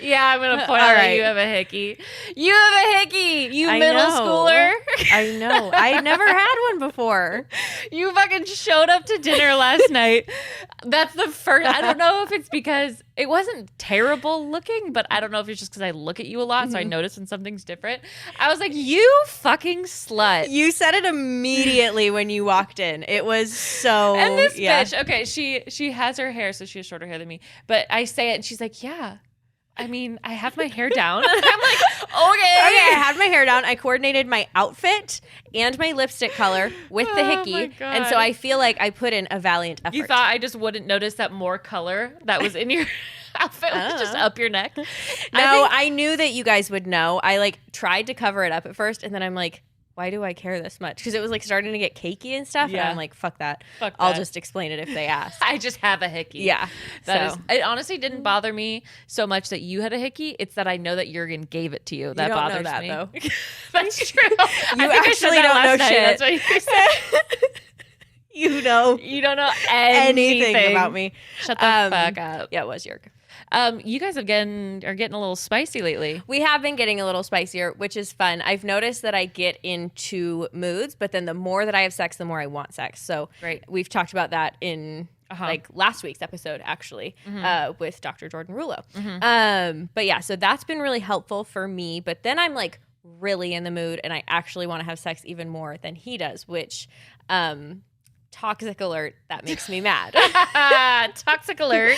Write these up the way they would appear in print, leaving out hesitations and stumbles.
Yeah, I'm going to point out that you have a hickey. You have a hickey, you middle schooler. I know. I never had one before. You fucking showed up to dinner last night. That's the first. I don't know if it's because it wasn't terrible looking, but I don't know if it's just because I look at you a lot, so I notice when something's different. I was like, you fucking slut. You said it immediately when you walked in. It was so. And this bitch, okay, she has her hair, so she has shorter hair than me. But I say it, and she's like, yeah. I mean, I have my hair down. And I'm like, okay. Okay, I had my hair down. I coordinated my outfit and my lipstick color with the hickey. And so I feel like I put in a valiant effort. You thought I just wouldn't notice that more color that was in your outfit was just up your neck? No, I knew that you guys would know. I like tried to cover it up at first, and then I'm like, why do I care this much? Because it was like starting to get cakey and stuff. Yeah. And I'm like, fuck that. I'll just explain it if they ask. I just have a hickey. Yeah. It honestly didn't bother me so much that you had a hickey. It's that I know that Jurgen gave it to you. That bothers know that, me. Though. That's true. You actually don't know shit. That's what you said. You don't know anything about me. Shut the fuck up. Yeah, it was Jurgen. You guys are getting a little spicy lately. We have been getting a little spicier, which is fun. I've noticed that I get into moods, but then the more that I have sex, the more I want sex. So we've talked about that in like last week's episode, actually, with Dr. Jordan Rulo. But yeah, so that's been really helpful for me. But then I'm like really in the mood, and I actually want to have sex even more than he does, which toxic alert, that makes me mad. Toxic alert.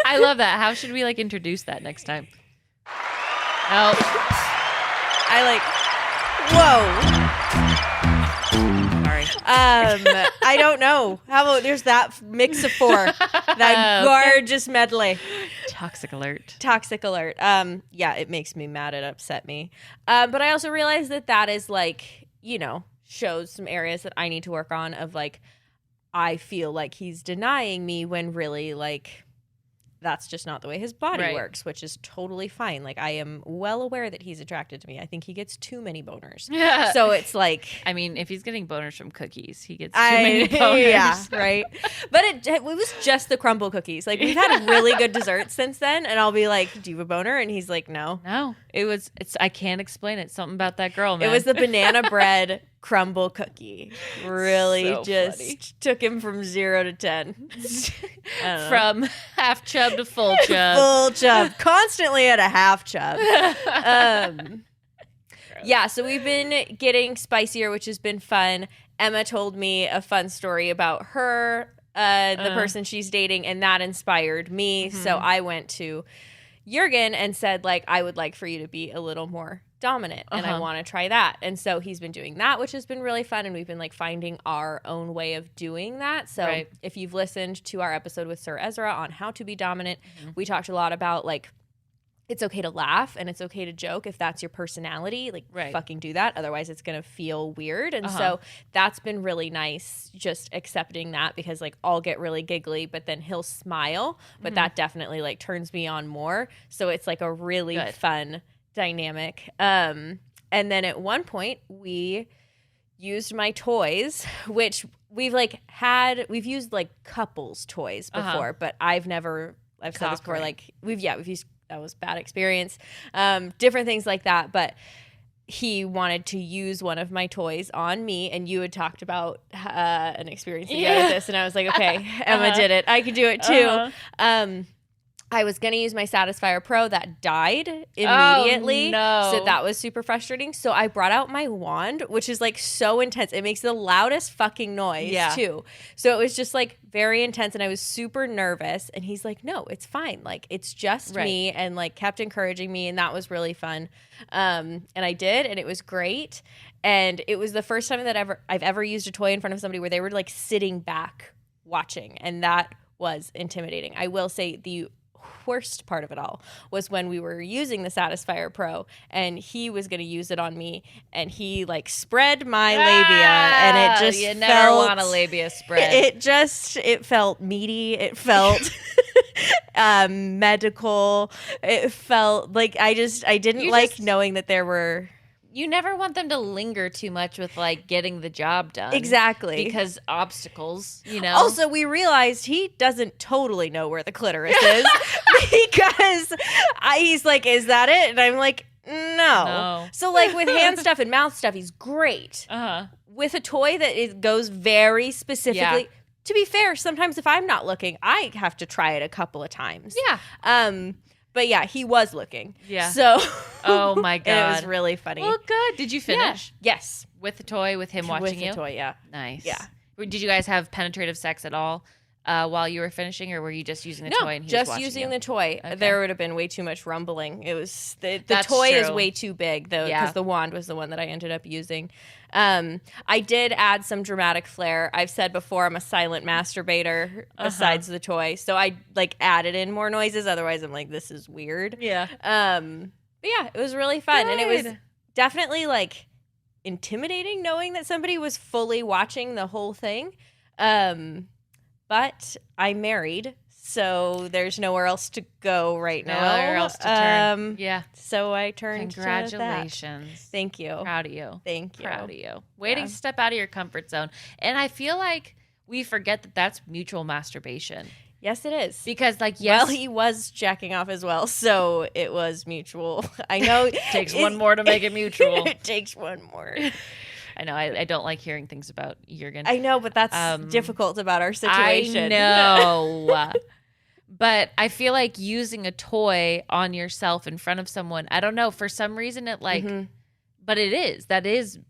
I love that. How should we like introduce that next time? Oh, I like, whoa. Sorry. I don't know. How about there's that mix of four, that gorgeous medley. Toxic alert. Toxic alert. Yeah, it makes me mad. It upset me. But I also realize that is like, shows some areas that I need to work on of like, I feel like he's denying me when really like that's just not the way his body works, which is totally fine. Like I am well aware that he's attracted to me. I think he gets too many boners. Yeah. So it's like, I mean, if he's getting boners from cookies, he gets too many boners. Yeah, right. But it was just the crumble cookies. Like we've had really good desserts since then, and I'll be like, "Do you have a boner?" And he's like, "No." No. It's I can't explain it. Something about that girl, man. It was the banana bread crumble cookie. Really funny. Took him from 0 to 10. From half chub to full chub. Full chub. Constantly at a half chub. Yeah, so we've been getting spicier, which has been fun. Emma told me a fun story about her, the person she's dating, and that inspired me. So I went to Jurgen and said, like, I would like for you to be a little more dominant, and I want to try that. And so he's been doing that, which has been really fun, and we've been like finding our own way of doing that. So if you've listened to our episode with Sir Ezra on how to be dominant, we talked a lot about like it's okay to laugh and it's okay to joke if that's your personality. Like fucking do that, otherwise it's gonna feel weird. And so that's been really nice, just accepting that, because like I'll get really giggly but then he'll smile, but that definitely like turns me on more. So it's like a really fun dynamic. And then at one point we used my toys, which we've used like couples toys before, but I've said this before, like we've used, that was bad experience, different things like that. But he wanted to use one of my toys on me, and you had talked about an experience that you had with this, and I was like, okay, Emma did it, I could do it too. I was going to use my Satisfier Pro that died immediately. Oh, no. So that was super frustrating. So I brought out my wand, which is like so intense. It makes the loudest fucking noise too. So it was just like very intense, and I was super nervous. And he's like, no, it's fine. Like it's just me, and like kept encouraging me. And that was really fun. And I did, and it was great. And it was the first time that I've ever used a toy in front of somebody where they were like sitting back watching. And that was intimidating. I will say the worst part of it all was when we were using the Satisfier Pro and he was going to use it on me, and he like spread my labia, and it just never want a labia spread. It felt meaty. It felt medical. It felt like I didn't like knowing that there were. You never want them to linger too much with like getting the job done. Exactly. Because obstacles, Also, we realized he doesn't totally know where the clitoris is because He's like, is that it? And I'm like, No. So like with hand stuff and mouth stuff, he's great. With a toy that goes very specifically. Yeah. To be fair, sometimes if I'm not looking, I have to try it a couple of times. Yeah. But yeah, he was looking. Yeah. So. Oh my God. And it was really funny. Well, good. Did you finish? Yeah. Yes. With the toy, with him watching you? With the toy, yeah. Nice. Yeah. Did you guys have penetrative sex at all while you were finishing, or were you just using the toy and he was just watching using you? the toy. Okay. There would have been way too much rumbling. It was the That's toy is true. way too big though, Yeah. because the wand was the one that I ended up using. I did add some dramatic flair. I've said before I'm a silent masturbator besides the toy, so I like added in more noises. Otherwise, I'm like, this is weird. Yeah. But yeah, it was really fun, and it was Good. definitely like intimidating knowing that somebody was fully watching the whole thing. But I'm married, so there's nowhere else to go right now. Nowhere else to turn. Yeah. So I turned to that. Congratulations. Thank you. Proud of you. Thank you. Proud of you. Waiting to step out of your comfort zone. And I feel like we forget that that's mutual masturbation. Yes, it is. Because, like, yes. Well, he was jacking off as well, so it was mutual. I know. It takes one more to make it mutual. It takes one more. I know. I don't like hearing things about Jurgen. I know, but that's difficult about our situation. I know. But I feel like using a toy on yourself in front of someone, I don't know, for some reason it like, but it is.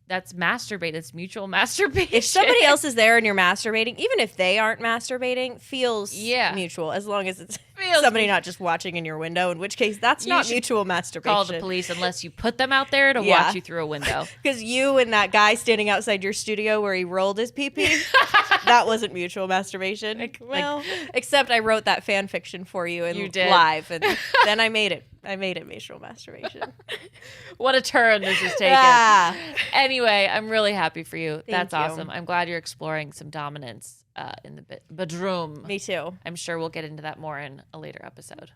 That's masturbate. It's mutual masturbation. If somebody else is there and you're masturbating, even if they aren't masturbating, feels mutual, as long as it's somebody not just watching in your window, in which case that's not mutual masturbation. Call the police unless you put them out there to watch you through a window. Because you and that guy standing outside your studio where he rolled his pee-pee, that wasn't mutual masturbation. Well, except I wrote that fan fiction for you and live, and then I made it. I made it mutual masturbation. What a turn this is taking. Anyway, I'm really happy for you. That's awesome. I'm glad you're exploring some dominance in the bedroom. Me too. I'm sure we'll get into that more in a later episode.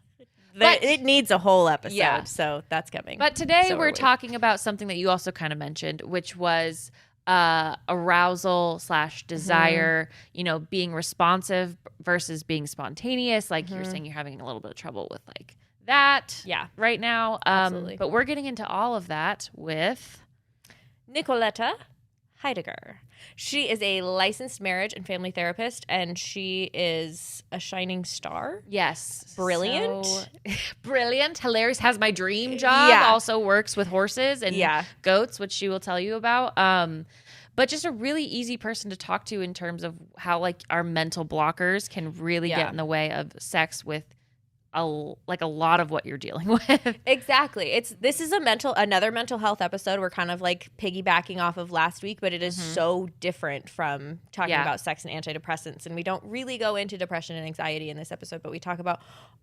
But it needs a whole episode, so that's coming. But today we're talking about something that you also kind of mentioned, which was arousal / desire, being responsive versus being spontaneous. Like you're saying you're having a little bit of trouble with like that right now. Absolutely. But we're getting into all of that with Nicoletta Heidiger. She is a licensed marriage and family therapist, and she is a shining star. Yes. Brilliant. Brilliant. Hilarious. Has my dream job. Yeah. Also works with horses and goats, which she will tell you about. But just a really easy person to talk to in terms of how like our mental blockers can really get in the way of sex with a lot of what you're dealing with. Exactly. This is another mental health episode. We're kind of like piggybacking off of last week, but it is so different from talking about sex and antidepressants. And we don't really go into depression and anxiety in this episode, but we talk about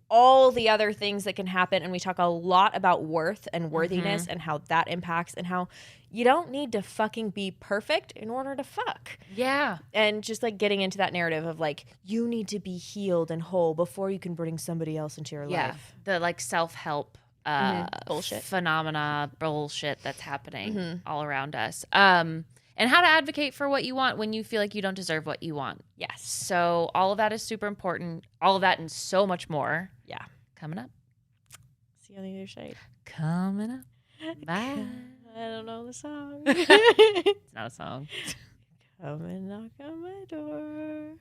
all the other things that can happen. And we talk a lot about worth and worthiness and how that impacts, and how you don't need to fucking be perfect in order to fuck. Yeah. And just like getting into that narrative of like, you need to be healed and whole before you can bring somebody else into your life. The like self-help bullshit phenomena bullshit that's happening all around us. And how to advocate for what you want when you feel like you don't deserve what you want. Yes. So all of that is super important. All of that and so much more. Yeah. Coming up. See you on the other side. Coming up. Bye. I don't know the song. It's not a song. Come and knock on my door.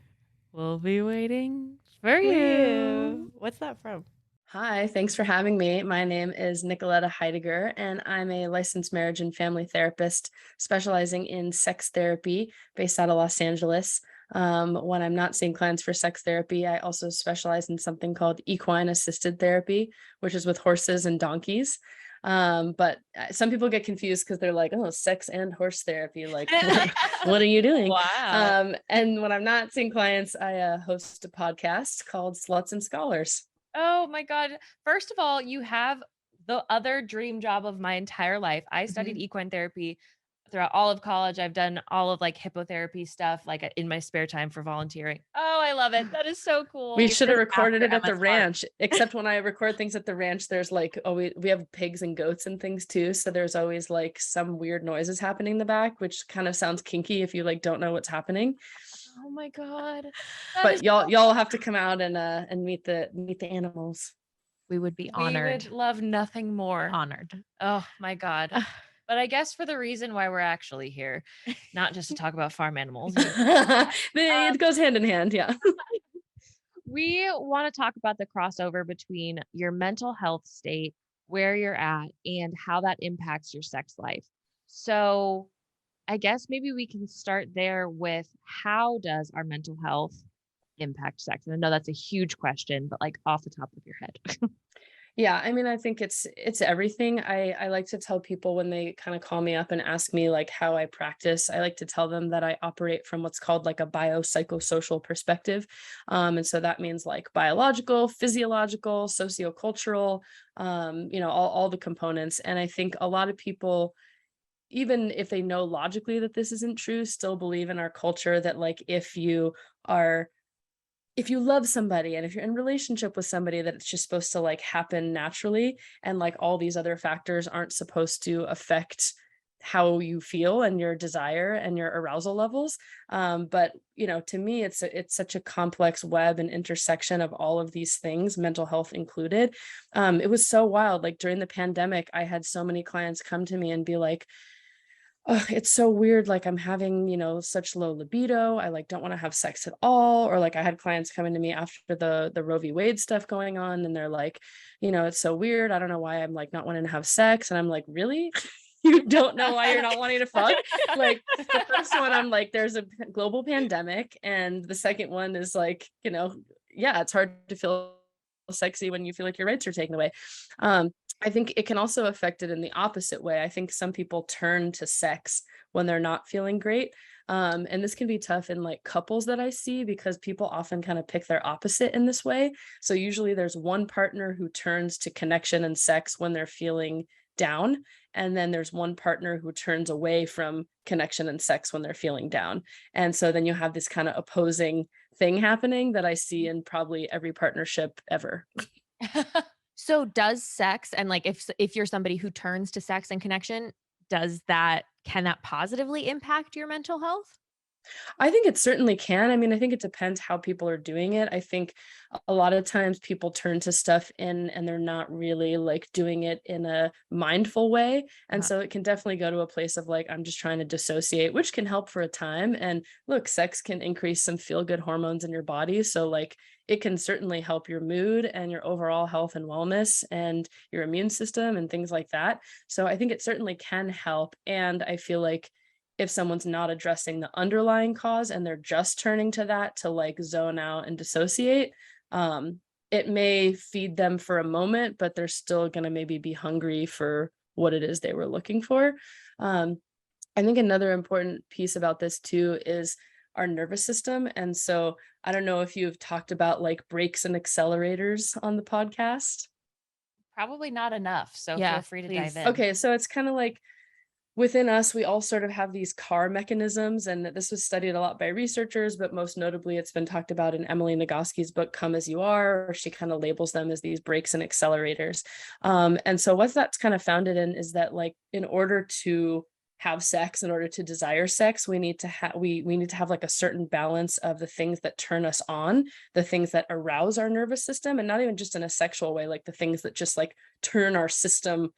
We'll be waiting for you. What's that from? Hi, thanks for having me. My name is Nicoletta Heidiger, and I'm a licensed marriage and family therapist specializing in sex therapy based out of Los Angeles. When I'm not seeing clients for sex therapy, I also specialize in something called equine assisted therapy, which is with horses and donkeys. But some people get confused because they're like, oh, sex and horse therapy. Like, what are you doing? Wow. And when I'm not seeing clients, I host a podcast called Sluts and Scholars. Oh my God. First of all, you have the other dream job of my entire life. I studied equine therapy throughout all of college. I've done all of like hippotherapy stuff, like in my spare time for volunteering. Oh, I love it. That is so cool. We should have recorded it at the ranch, except when I record things at the ranch, there's like, we have pigs and goats and things too. So there's always like some weird noises happening in the back, which kind of sounds kinky if you like don't know what's happening. Oh my God. But y'all have to come out and meet the animals. We would be We honored. would love nothing more. Honored. Oh my God. But I guess for the reason why we're actually here, not just to talk about farm animals, It goes hand in hand. Yeah. we want to talk about the crossover between your mental health state, where you're at, and how that impacts your sex life. So I guess maybe we can start there with how does our mental health impact sex? And I know that's a huge question, but like off the top of your head. Yeah, I mean, I think it's everything. I like to tell people when they kind of call me up and ask me like how I practice, I like to tell them that I operate from what's called like a biopsychosocial perspective. And so that means like biological, physiological, sociocultural, all the components. And I think a lot of people, even if they know logically that this isn't true, still believe in our culture that like if you love somebody and if you're in relationship with somebody, that it's just supposed to like happen naturally, and like all these other factors aren't supposed to affect how you feel and your desire and your arousal levels. But to me, it's such a complex web and intersection of all of these things, mental health included. It was so wild. Like during the pandemic, I had so many clients come to me and be like, oh, it's so weird. Like I'm having, such low libido. I like don't want to have sex at all. Or like I had clients coming to me after the Roe v. Wade stuff going on, and they're like, it's so weird. I don't know why I'm like not wanting to have sex. And I'm like, really? You don't know why you're not wanting to fuck? Like the first one, I'm like, there's a global pandemic, and the second one is like, yeah, it's hard to feel sexy when you feel like your rights are taken away. I think it can also affect it in the opposite way. I think some people turn to sex when they're not feeling great. And this can be tough in like couples that I see, because people often kind of pick their opposite in this way. So usually there's one partner who turns to connection and sex when they're feeling down. And then there's one partner who turns away from connection and sex when they're feeling down. And so then you have this kind of opposing thing happening that I see in probably every partnership ever. So does sex, and like if you're somebody who turns to sex and connection, can that positively impact your mental health? I think it certainly can. I mean, I think it depends how people are doing it. I think a lot of times people turn to stuff and they're not really like doing it in a mindful way. And Uh-huh. so it can definitely go to a place of like, I'm just trying to dissociate, which can help for a time. And look, sex can increase some feel good hormones in your body. So like it can certainly help your mood and your overall health and wellness and your immune system and things like that. So I think it certainly can help. And I feel like if someone's not addressing the underlying cause and they're just turning to that to like zone out and dissociate, it may feed them for a moment, but they're still going to maybe be hungry for what it is they were looking for. I think another important piece about this too is our nervous system. And so I don't know if you've talked about like brakes and accelerators on the podcast. Probably not enough. So Yeah, feel free to please. dive in. Okay, so it's kind of like within us, we all sort of have these car mechanisms, and this was studied a lot by researchers, but most notably, it's been talked about in Emily Nagoski's book, Come As You Are, or she kind of labels them as these brakes and accelerators. And so what that's kind of founded in is that like, in order to have sex, in order to desire sex, we need to have we need to have like a certain balance of the things that turn us on, the things that arouse our nervous system, and not even just in a sexual way, like the things that just like turn our system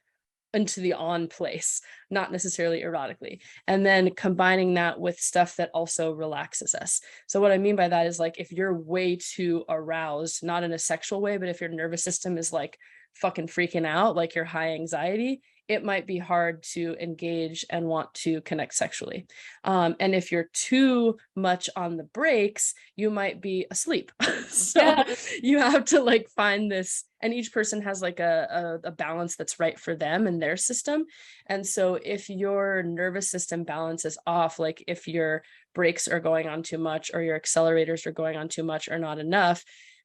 into the on place, not necessarily erotically. And then combining that with stuff that also relaxes us. So what I mean by that is like if you're way too aroused, not in a sexual way, but if your nervous system is like fucking freaking out, like you're high anxiety, it might be hard to engage and want to connect sexually. And if you're too much on the brakes, you might be asleep. So you have to like find this, and each person has like a balance that's right for them and their system. And so if your nervous system balance is off, like if your brakes are going on too much or your accelerators are going on too much or not enough,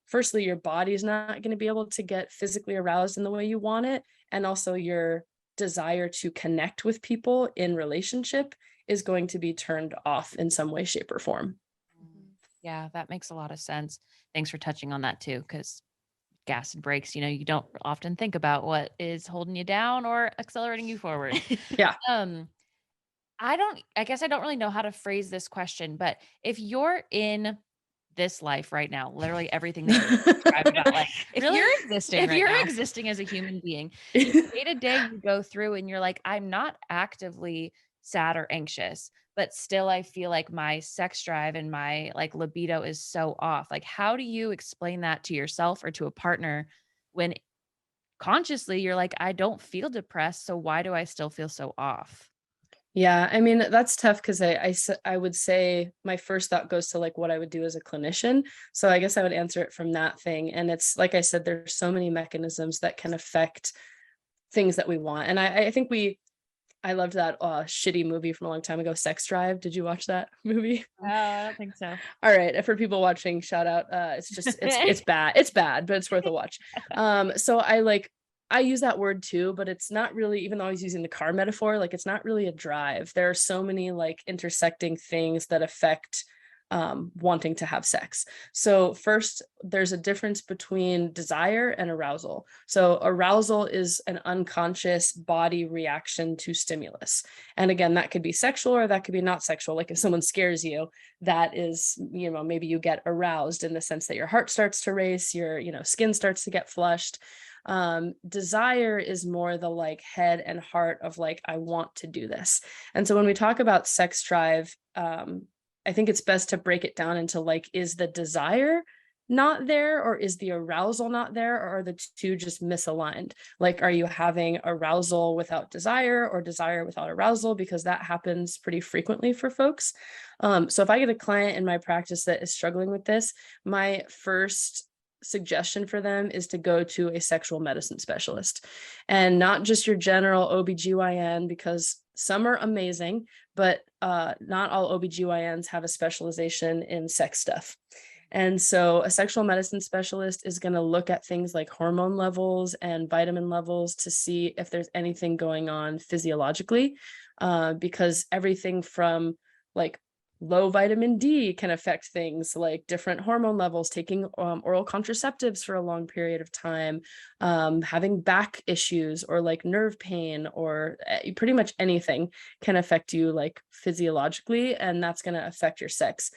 firstly, your body's not going to be able to get physically aroused in the way you want it. And also your desire to connect with people in relationship is going to be turned off in some way, shape, or form. Yeah, that makes a lot of sense. Thanks for touching on that too, because gas and brakes, you don't often think about what is holding you down or accelerating you forward. Yeah. Um, I guess I don't really know how to phrase this question, but if you're in this life right now, literally everything that you described about like If really, you're existing if right you're now. existing as a human being, day to day you go through and you're like, I'm not actively sad or anxious, but still I feel like my sex drive and my like libido is so off. Like, how do you explain that to yourself or to a partner when consciously you're like, I don't feel depressed, so why do I still feel so off? Yeah, I mean, that's tough because I would say my first thought goes to like what I would do as a clinician. So I guess I would answer it from that thing. And it's like I said, there's so many mechanisms that can affect things that we want. And I think I loved that shitty movie from a long time ago, Sex Drive. Did you watch that movie? Oh, I don't think so. All right, for people watching, shout out. It's just it's bad. It's bad, but it's worth a watch. So I use that word too, but it's not really, even though I was using the car metaphor, like it's not really a drive. There are so many like intersecting things that affect wanting to have sex. So first, there's a difference between desire and arousal. So arousal is an unconscious body reaction to stimulus. And again, that could be sexual or that could be not sexual. Like if someone scares you, that is, maybe you get aroused in the sense that your heart starts to race, your, skin starts to get flushed. Desire is more the like head and heart of like, I want to do this. And so when we talk about sex drive, I think it's best to break it down into like, is the desire not there, or is the arousal not there, or are the two just misaligned? Like, are you having arousal without desire or desire without arousal? Because that happens pretty frequently for folks. So if I get a client in my practice that is struggling with this, my first suggestion for them is to go to a sexual medicine specialist, and not just your general OBGYN, because some are amazing, but not all OBGYNs have a specialization in sex stuff. And so a sexual medicine specialist is going to look at things like hormone levels and vitamin levels to see if there's anything going on physiologically, because everything from like low vitamin D can affect things like different hormone levels, taking oral contraceptives for a long period of time, having back issues or like nerve pain, or pretty much anything can affect you like physiologically, and that's going to affect your sex.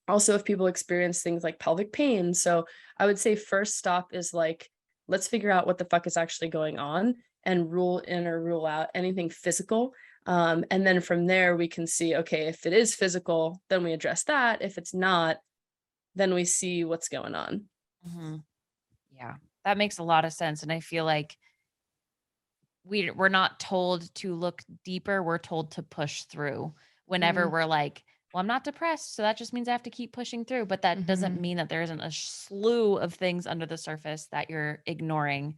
Also, if people experience things like pelvic pain. So I would say first stop is like, let's figure out what the fuck is actually going on and rule in or rule out anything physical. And then from there, we can see, okay, if it is physical, then we address that. If it's not, then we see what's going on. Mm-hmm. Yeah, that makes a lot of sense. And I feel like we're not told to look deeper. We're told to push through whenever we're like, well, I'm not depressed, so that just means I have to keep pushing through. But that doesn't mean that there isn't a slew of things under the surface that you're ignoring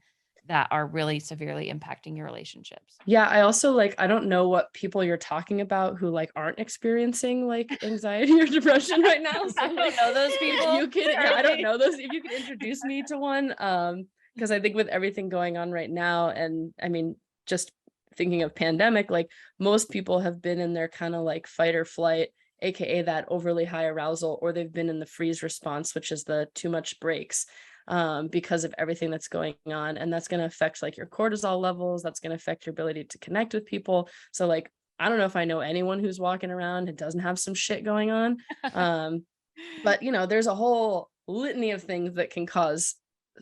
that are really severely impacting your relationships. Yeah, I also I don't know what people you're talking about who like aren't experiencing like anxiety or depression right now. So I don't know those people. you could, yeah, I don't know those. If you could introduce me to one, because I think with everything going on right now, and I mean, just thinking of pandemic, like most people have been in their kind of like fight or flight, aka that overly high arousal, or they've been in the freeze response, which is the too much breaks, because of everything that's going on. And that's going to affect like your cortisol levels. That's going to affect your ability to connect with people. So like, I don't know if I know anyone who's walking around who doesn't have some shit going on. But there's a whole litany of things that can cause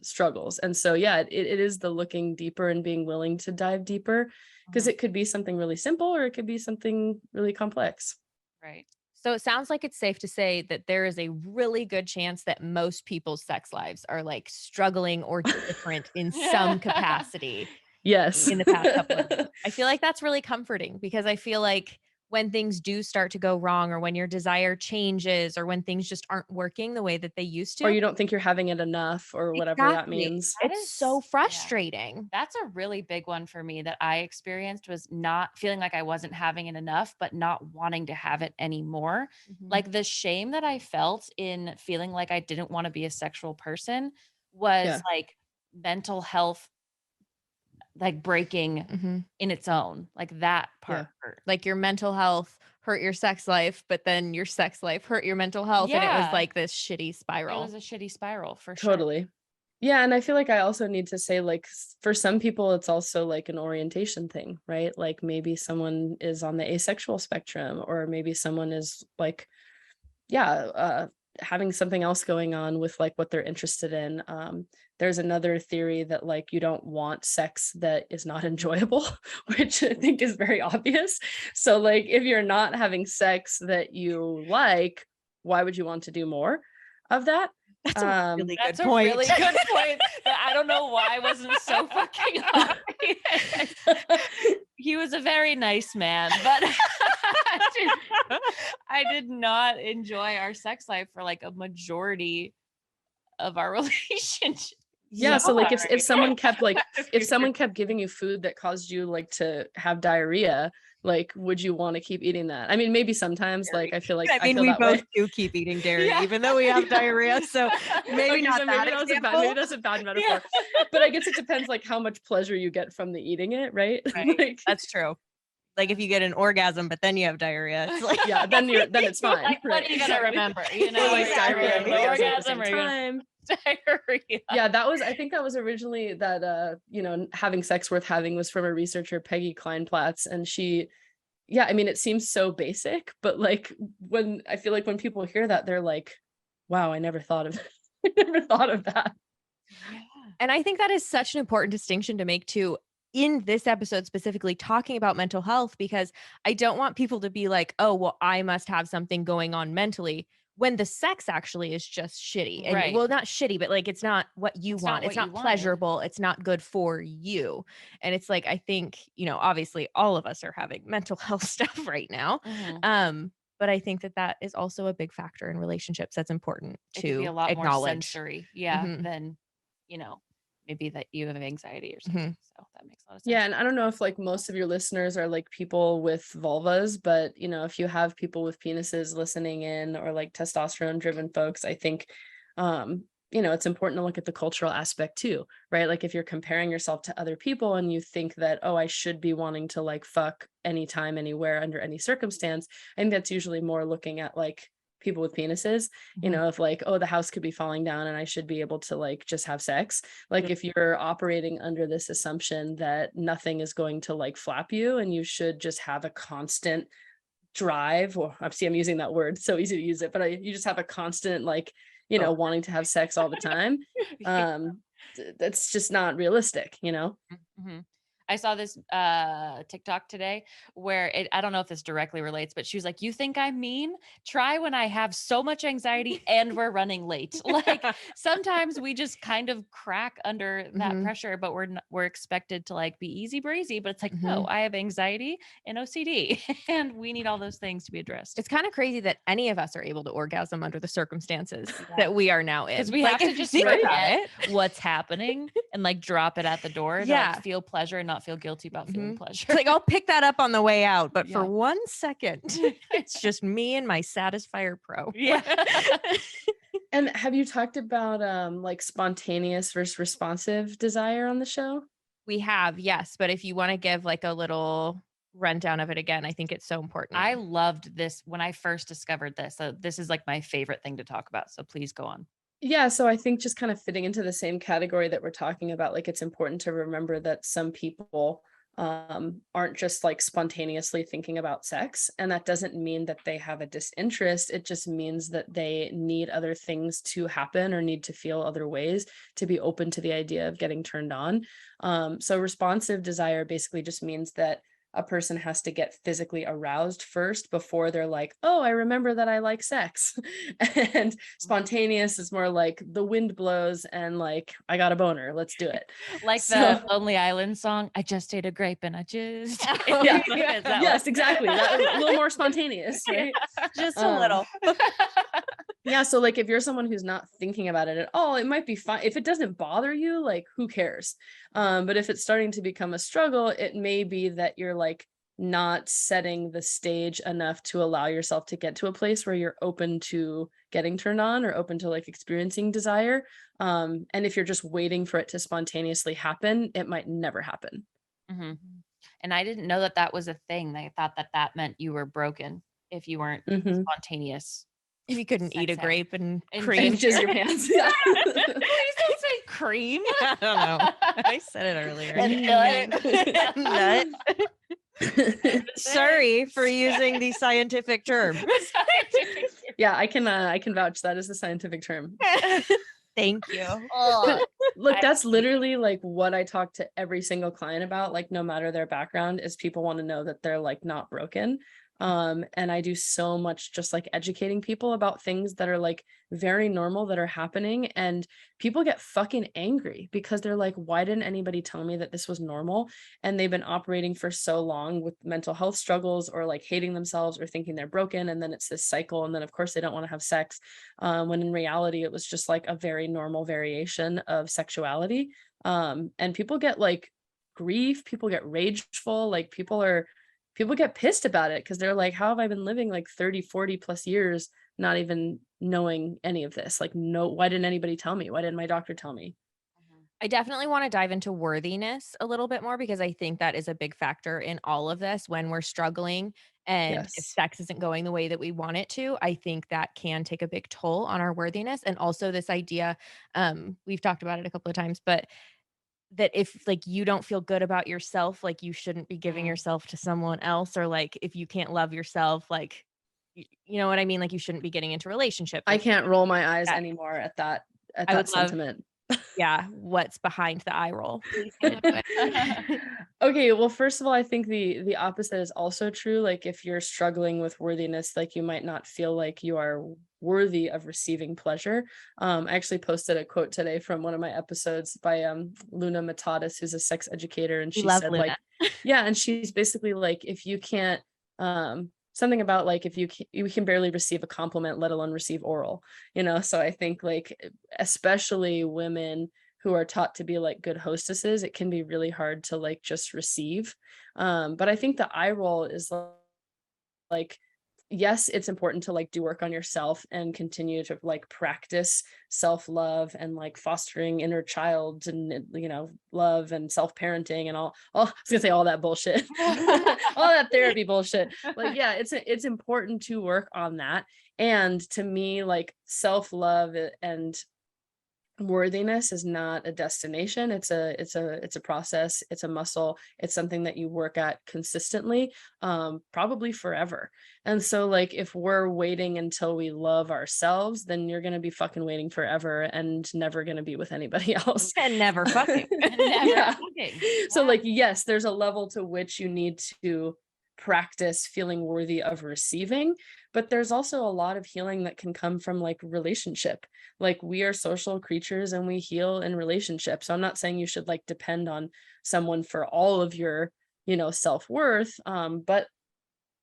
struggles. And so, yeah, it is the looking deeper and being willing to dive deeper, because it could be something really simple or it could be something really complex. Right. So it sounds like it's safe to say that there is a really good chance that most people's sex lives are like struggling or different in some capacity Yes. in the past couple of years. I feel like that's really comforting, because I feel like when things do start to go wrong, or when your desire changes, or when things just aren't working the way that they used to. Or you don't think you're having it enough, or whatever that Exactly. means. It's so frustrating. That's a really big one for me that I experienced, was not feeling like I wasn't having it enough, but not wanting to have it anymore. Like the shame that I felt in feeling like I didn't want to be a sexual person was Yeah. like mental health, like breaking in its own, like that part hurt. Like your mental health hurt your sex life, but then your sex life hurt your mental health. And it was Yeah. like this shitty It spiral. was a shitty spiral for sure. Totally. Yeah, and I feel like I also need to say, like, for some people, it's also like an orientation thing, right? Like maybe someone is on the asexual spectrum, or maybe someone is like, yeah, having something else going on with like what they're interested in. There's another theory that like you don't want sex that is not enjoyable, which I think is very obvious. So like if you're not having sex that you like, why would you want to do more of that? That's a really That's good a point. really good point. That I don't know why I wasn't so fucking obvious. He was a very nice man, but I did not enjoy our sex life for like a majority of our relationship. Yeah, so like if Sorry. someone kept like if someone kept giving you food that caused you like to have diarrhea, like would you want to keep eating that? I mean, maybe sometimes like I feel like I mean, feel we that both way. do keep eating dairy, Yeah. even though we have diarrhea. So maybe Okay, not so that maybe example. maybe that's a bad metaphor. But I guess it depends like how much pleasure you get from the eating it, right? Right. Like That's true. Like if you get an orgasm, but then you have diarrhea, it's like yeah, then it's fine. Like, what right? are you gonna remember? You know, Or like Exactly. diarrhea and the orgasm at the orgasm same or you're gonna time. diarrhea. Yeah, I think that was originally that you know, having sex worth having was from a researcher, Peggy Kleinplatz, and she, yeah, I mean, it seems so basic, but like when I feel like when people hear that, they're like, wow, I never thought of I never thought of that. Yeah. And I think that is such an important distinction to make too in this episode, specifically talking about mental health, because I don't want people to be like, oh, well, I must have something going on mentally when the sex actually is just shitty. And Right. well, not shitty, but like it's not what you It's not want. what It's you not wanted. pleasurable. It's not good for you. And it's like, I think, you know, obviously all of us are having mental health stuff right now. Mhm. But I think that that is also a big factor in relationships that's important It could be a to lot more acknowledge. sensory, yeah, Mhm. than, you know, maybe that you have anxiety or something. So that makes a lot of sense. Yeah, and I don't know if like most of your listeners are like people with vulvas, but you know, if you have people with penises listening in or like testosterone driven folks, I think you know, it's important to look at the cultural aspect too, right? Like if you're comparing yourself to other people and you think that, oh, I should be wanting to like fuck anytime, anywhere, under any circumstance, I think that's usually more looking at like people with penises, you know, if like, oh, the house could be falling down and I should be able to like just have sex. Like if you're operating under this assumption that nothing is going to like flap you and you should just have a constant drive, or obviously I'm using that word, so easy to use it, but you just have a constant like, you know, wanting to have sex all the time. That's just not realistic, you know? Mhm. I saw this TikTok today where I don't know if this directly relates, but she was like, "You think I'm mean? Try when I have so much anxiety and we're running late." Like sometimes we just kind of crack under that pressure, but we're expected to like be easy breezy, but it's like, no, I have anxiety and OCD and we need all those things to be addressed. It's kind of crazy that any of us are able to orgasm under the circumstances that we are now in. Because we like, have to if you just think forget about it. what's happening and like drop it at the door to like feel pleasure and not feel guilty about feeling pleasure. It's like I'll pick that up on the way out, but for Yeah. 1 second, it's just me and my Satisfier Pro. Yeah. And have you talked about like spontaneous versus responsive desire on the show? We have, yes, but if you want to give like a little rundown of it again, I think it's so important. I loved this when I first discovered this. So this is like my favorite thing to talk about. So please go on. Yeah, so I think just kind of fitting into the same category that we're talking about, like it's important to remember that some people aren't just like spontaneously thinking about sex. And that doesn't mean that they have a disinterest. It just means that they need other things to happen or need to feel other ways to be open to the idea of getting turned on. So responsive desire basically just means that a person has to get physically aroused first before they're like, oh, I remember that I like sex. And spontaneous is more like the wind blows and like, I got a boner, let's do it. Like the Lonely Island song, I just ate a grape and I just yeah. Yes, exactly. That, a little more spontaneous, right? Just a little. Yeah, so like if you're someone who's not thinking about it at all, it might be fine. If it doesn't bother you, like who cares? But if it's starting to become a struggle, it may be that you're like not setting the stage enough to allow yourself to get to a place where you're open to getting turned on or open to like experiencing desire. And if you're just waiting for it to spontaneously happen, it might never happen. Mm-hmm. And I didn't know that that was a thing. I thought that that meant you were broken if you weren't spontaneous. If you couldn't eat a grape and cream. And jizz your pants. Yeah. Please don't say cream. I don't know. I said it earlier. Nut. Sorry for using the scientific term. Yeah, I can vouch. That is the scientific term. Thank you. But look, I- that's literally like what I talk to every single client about, like no matter their background, is people want to know that they're like not broken. And I do so much just like educating people about things that are like very normal that are happening. And people get fucking angry because they're like, why didn't anybody tell me that this was normal? And they've been operating for so long with mental health struggles or like hating themselves or thinking they're broken. And then it's this cycle. And then, of course, they don't want to have sex, when in reality, it was just like a very normal variation of sexuality. And people get like grief, people get rageful, like people get pissed about it because they're like, how have I been living like 30, 40 plus years not even knowing any of this? Like, no, why didn't anybody tell me? Why didn't my doctor tell me? I definitely want to dive into worthiness a little bit more because I think that is a big factor in all of this when we're struggling. And if Yes. sex isn't going the way that we want it to, I think that can take a big toll on our worthiness. And also this idea, we've talked about it a couple of times, but that if like you don't feel good about yourself, like you shouldn't be giving yourself to someone else, or like if you can't love yourself, like you know what I mean? Like you shouldn't be getting into relationships. I Like can't roll my eyes that. anymore at I would that love, sentiment. yeah, what's behind the eye roll. Please get into it. Okay, well, first of all, I think the opposite is also true. Like if you're struggling with worthiness, like you might not feel like you are worthy of receiving pleasure. I actually posted a quote today from one of my episodes by Luna Matatis, who's a sex educator, and We she love said like, Luna. yeah, and she's basically like, if you can't something about like if you can barely receive a compliment, let alone receive oral, you know. So I think like especially women who are taught to be like good hostesses, it can be really hard to like just receive. But I think the eye roll is like, yes, it's important to like do work on yourself and continue to like practice self-love and like fostering inner child and love and self-parenting and all I was gonna say all that bullshit. All that therapy bullshit. Like, yeah, it's important to work on that. And to me, like self-love and worthiness is not a destination. It's a process. It's a muscle. It's something that you work at consistently, probably forever. And so like if we're waiting until we love ourselves, then you're going to be fucking waiting forever and never going to be with anybody else. And never fucking. Yeah. fucking. So like, yes, there's a level to which you need to practice feeling worthy of receiving, but there's also a lot of healing that can come from like relationship. Like we are social creatures and we heal in relationships. So I'm not saying you should like depend on someone for all of your, self-worth. But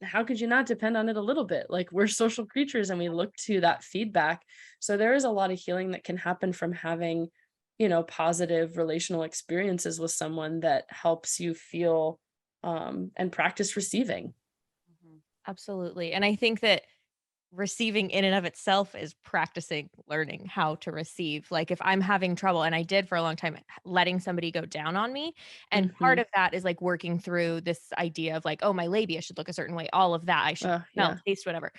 how could you not depend on it a little bit? Like we're social creatures and we look to that feedback. So there is a lot of healing that can happen from having, positive relational experiences with someone that helps you feel and practice receiving. Absolutely. And I think that receiving in and of itself is practicing learning how to receive. Like if I'm having trouble, and I did for a long time, letting somebody go down on me. And part Mhm. of that is like working through this idea of like, oh, my labia should look a certain way, all of that. I should smell, Yeah. taste, whatever.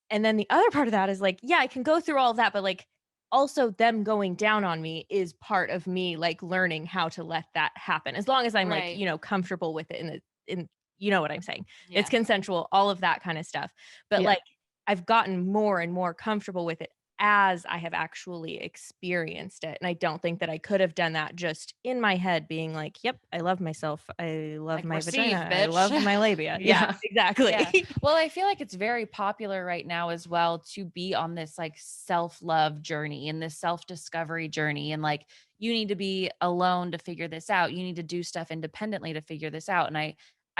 And then the other part of that is like, yeah, I can go through all of that, but like also them going down on me is part of me like learning how to let that happen. As long as I'm like, Right. comfortable with it in you know what I'm saying. It's Yeah. consensual, all of that kind of stuff. But Yeah. like I've gotten more and more comfortable with it as I have actually experienced it. And I don't think that I could have done that just in my head being like, yep, I love myself. I love Like, my receive, vagina. I love bitch. my labia. Yeah, Yeah. exactly. Yeah. Well, I feel like it's very popular right now as well to be on this like self-love journey and this self-discovery journey. And like, you need to be alone to figure this out. You need to do stuff independently to figure this out. And I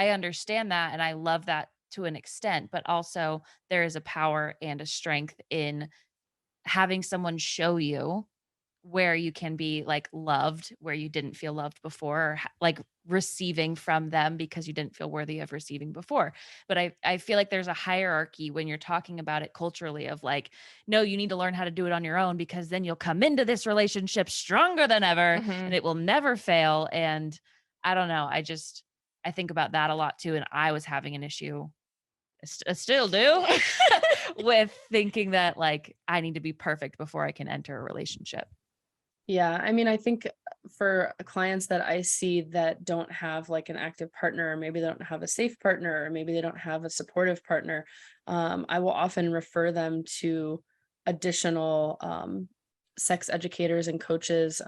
understand that. And I love that to an extent, but also there is a power and a strength in having someone show you where you can be like loved, where you didn't feel loved before, or like receiving from them because you didn't feel worthy of receiving before. But I feel like there's a hierarchy when you're talking about it culturally of like, no, you need to learn how to do it on your own because then you'll come into this relationship stronger than ever and it will never fail. And I don't know. I think about that a lot too. And I was having an issue, I still do, with thinking that like I need to be perfect before I can enter a relationship. Yeah, I mean, I think for clients that I see that don't have like an active partner, or maybe they don't have a safe partner, or maybe they don't have a supportive partner, I will often refer them to additional sex educators and coaches,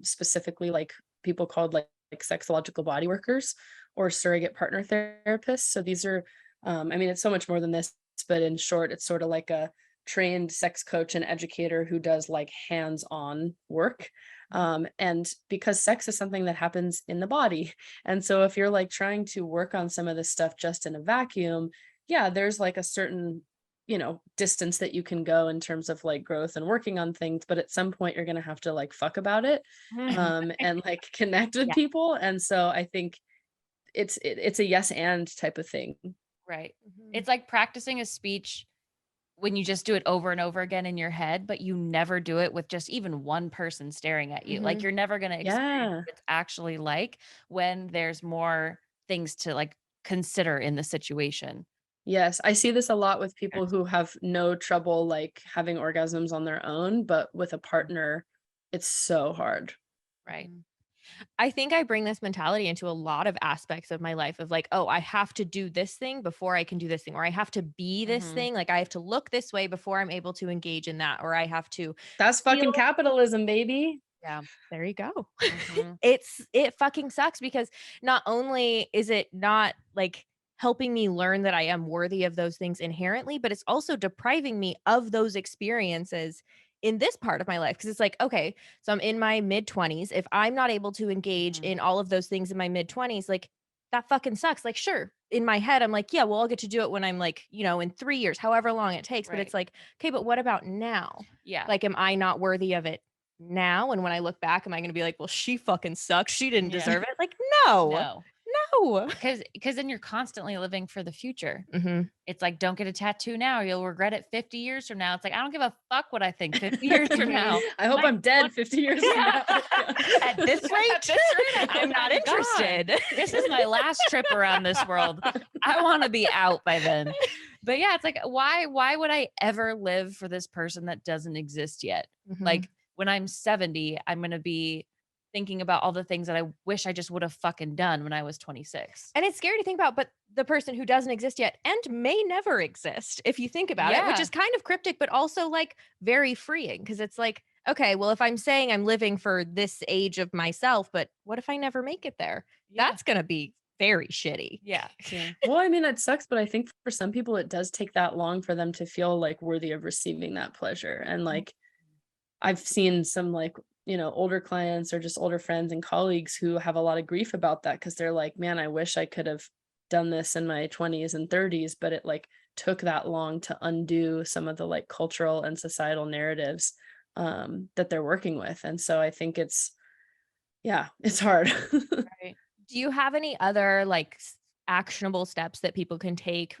specifically like people called like sexological body workers or surrogate partner therapists. So these are, I mean, it's so much more than this, but in short, it's sort of like a trained sex coach and educator who does like hands-on work. And because sex is something that happens in the body. And so if you're like trying to work on some of this stuff just in a vacuum, yeah, there's like a certain, distance that you can go in terms of like growth and working on things. But at some point you're gonna have to like fuck about it, and like connect with Yeah. people. And so I think it's a yes and type of thing. Right. Mhm. It's like practicing a speech when you just do it over and over again in your head, but you never do it with just even one person staring at you. Like Mhm. you're never going to experience Yeah. what it's actually like when there's more things to like consider in the situation. Yes, I see this a lot with people Yes. who have no trouble, like, having orgasms on their own, but with a partner, it's so hard. Right. I think I bring this mentality into a lot of aspects of my life of like, oh, I have to do this thing before I can do this thing, or I have to be this Mhm. thing. Like I have to look this way before I'm able to engage in that, or I have to That's feel. fucking capitalism, baby. Yeah. There you go. Mhm. It fucking sucks because not only is it not like helping me learn that I am worthy of those things inherently, but it's also depriving me of those experiences in this part of my life. Cause it's like, okay, so I'm in my mid 20s. If I'm not able to engage Mhm. in all of those things in my mid 20s, like that fucking sucks. Like, sure, in my head, I'm like, yeah, well, I'll get to do it when I'm like, in 3 years, however long it takes. But Right. it's like, okay, but what about now? Yeah. Like, am I not worthy of it now? And when I look back, am I gonna be like, "Well, she fucking sucks. She didn't Yeah. deserve it." Like, no. No. No. Because then you're constantly living for the future. Mhm. It's like, don't get a tattoo now. You'll regret it 50 years from now. It's like, I don't give a fuck what I think 50 years from now. I hope My I'm dead 50 years from Yeah. now. Yeah. At this At rate, this rate, I I'm hope not I'm gone. interested. This is my last trip around this world. I want to be out by then. But yeah, it's like, why would I ever live for this person that doesn't exist yet? Mhm. Like when I'm 70, I'm going to be thinking about all the things that I wish I just would have fucking done when I was 26. And it's scary to think about, but the person who doesn't exist yet and may never exist if you think about it, which Yeah. is kind of cryptic, but also like very freeing because it's like, okay, well, if I'm saying I'm living for this age of myself, but what if I never make it there? Yeah. That's going to be very shitty. Yeah. Yeah. Well, I mean, it sucks, but I think for some people, it does take that long for them to feel like worthy of receiving that pleasure. And like, I've seen some like, older clients or just older friends and colleagues who have a lot of grief about that because they're like, man, I wish I could have done this in my 20s and 30s, but it like took that long to undo some of the like cultural and societal narratives that they're working with. And so I think yeah, it's hard. Right. Do you have any other like actionable steps that people can take?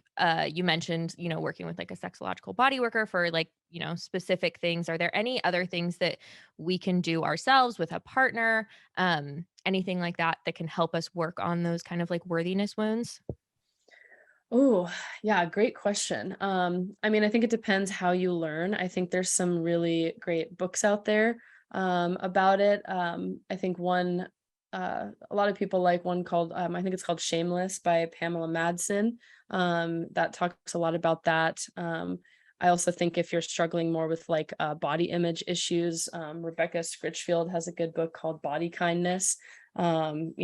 You mentioned, working with like a sexological body worker for like, specific things. Are there any other things that we can do ourselves with a partner? Anything like that that can help us work on those kind of like worthiness wounds? Oh, yeah, great question. I mean, I think it depends how you learn. I think there's some really great books out there about it. I think a lot of people like one called, I think it's called Shameless by Pamela Madsen. That talks a lot about that. I also think if you're struggling more with like body image issues, Rebecca Scritchfield has a good book called Body Kindness, and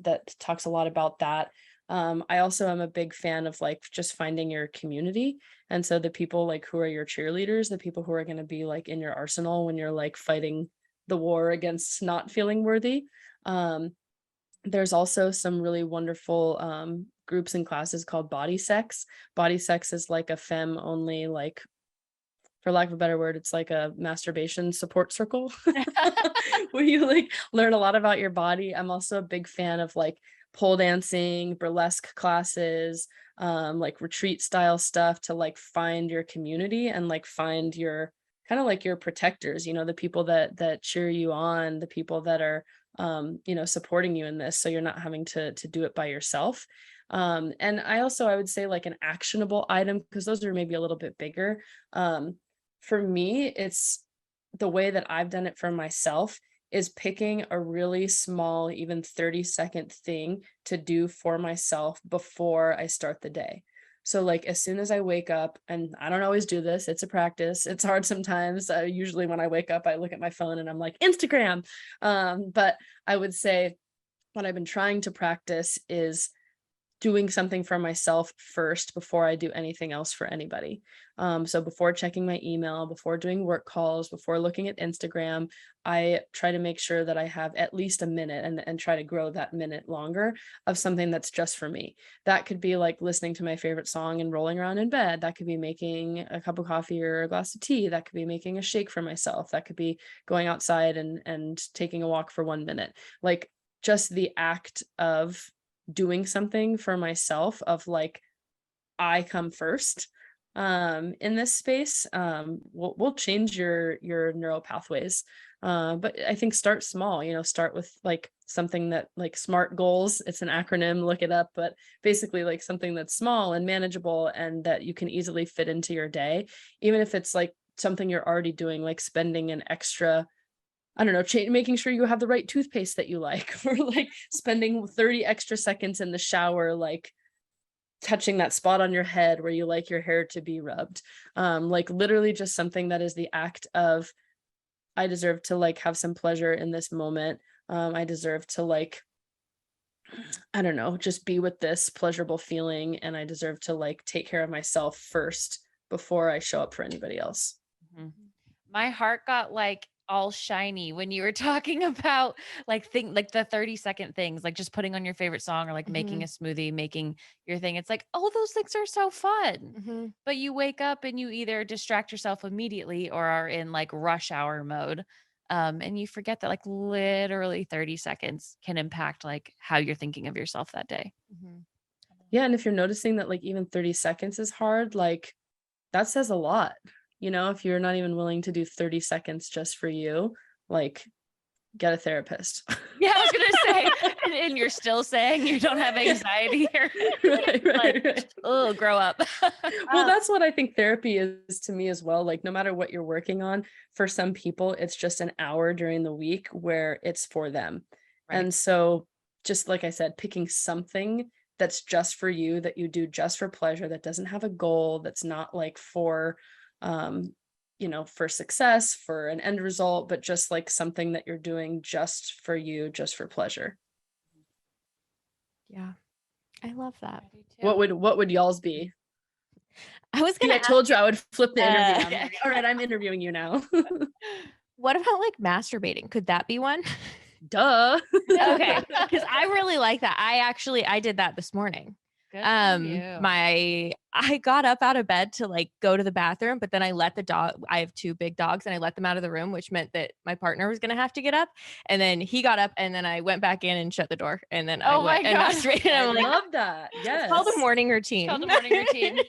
that talks a lot about that. I also am a big fan of like just finding your community. And so the people like who are your cheerleaders, the people who are going to be like in your arsenal when you're like fighting the war against not feeling worthy. Um, there's also some really wonderful groups and classes called Body Sex. Body Sex is like a femme only, like, for lack of a better word, it's like a masturbation support circle where you like learn a lot about your body. I'm also a big fan of like pole dancing, burlesque classes, like retreat style stuff to like find your community and like find your kind of like your protectors, the people that cheer you on, the people that are supporting you in this so you're not having to do it by yourself. And I would say like an actionable item because those are maybe a little bit bigger. For me, it's the way that I've done it for myself is picking a really small, even 30-second thing to do for myself before I start the day. So like as soon as I wake up, and I don't always do this, it's a practice. It's hard sometimes. Usually when I wake up, I look at my phone and I'm like, Instagram. But I would say what I've been trying to practice is doing something for myself first before I do anything else for anybody. So before checking my email, before doing work calls, before looking at Instagram, I try to make sure that I have at least a minute, and try to grow that minute longer of something that's just for me. That could be like listening to my favorite song and rolling around in bed. That could be making a cup of coffee or a glass of tea. That could be making a shake for myself. That could be going outside and taking a walk for 1 minute. Like just the act of doing something for myself, of like, I come first in this space, will change your neural pathways. But I think start small, start with like something that, like, SMART goals. It's an acronym, look it up, but basically like something that's small and manageable and that you can easily fit into your day, even if it's like something you're already doing, like spending an extra, I don't know, making sure you have the right toothpaste that you like, or like spending 30 extra seconds in the shower, like touching that spot on your head where you like your hair to be rubbed. Like literally just something that is the act of, I deserve to like have some pleasure in this moment. I deserve to like, I don't know, just be with this pleasurable feeling. And I deserve to like take care of myself first before I show up for anybody else. Mhm. My heart got like all shiny when you were talking about like like the 30-second things, like just putting on your favorite song or like making a smoothie, making your thing. It's like, oh, those things are so fun. But you wake up and you either distract yourself immediately or are in like rush hour mode. And you forget that like literally 30 seconds can impact like how you're thinking of yourself that day. Yeah. And if you're noticing that like even 30 seconds is hard, like that says a lot. If you're not even willing to do 30 seconds just for you, like get a therapist. Yeah, I was gonna say, and you're still saying you don't have anxiety here. Right, Like, right. oh, grow up. Well, that's what I think therapy is to me as well. Like, no matter what you're working on, for some people, it's just an hour during the week where it's for them. Right. And so, just like I said, picking something that's just for you, that you do just for pleasure, that doesn't have a goal, that's not like um, for success, for an end result, but just like something that you're doing just for you, just for pleasure. Yeah. I love that. What would y'all's be? I was See, gonna I told you I would flip the interview. I'm Yeah. like, all right, I'm interviewing you now. what about like masturbating? Could that be one? Duh. Okay, because I really like that. I did that this morning. Good for you. I got up out of bed to like go to the bathroom, but then I let the dog, I have 2 big dogs, and I let them out of the room, which meant that my partner was gonna have to get up. And then he got up, and then I went back in and shut the door. And then I Oh went my and God. masturbated. I I'm like, love that. Yes. it's called a morning routine. Called a morning routine.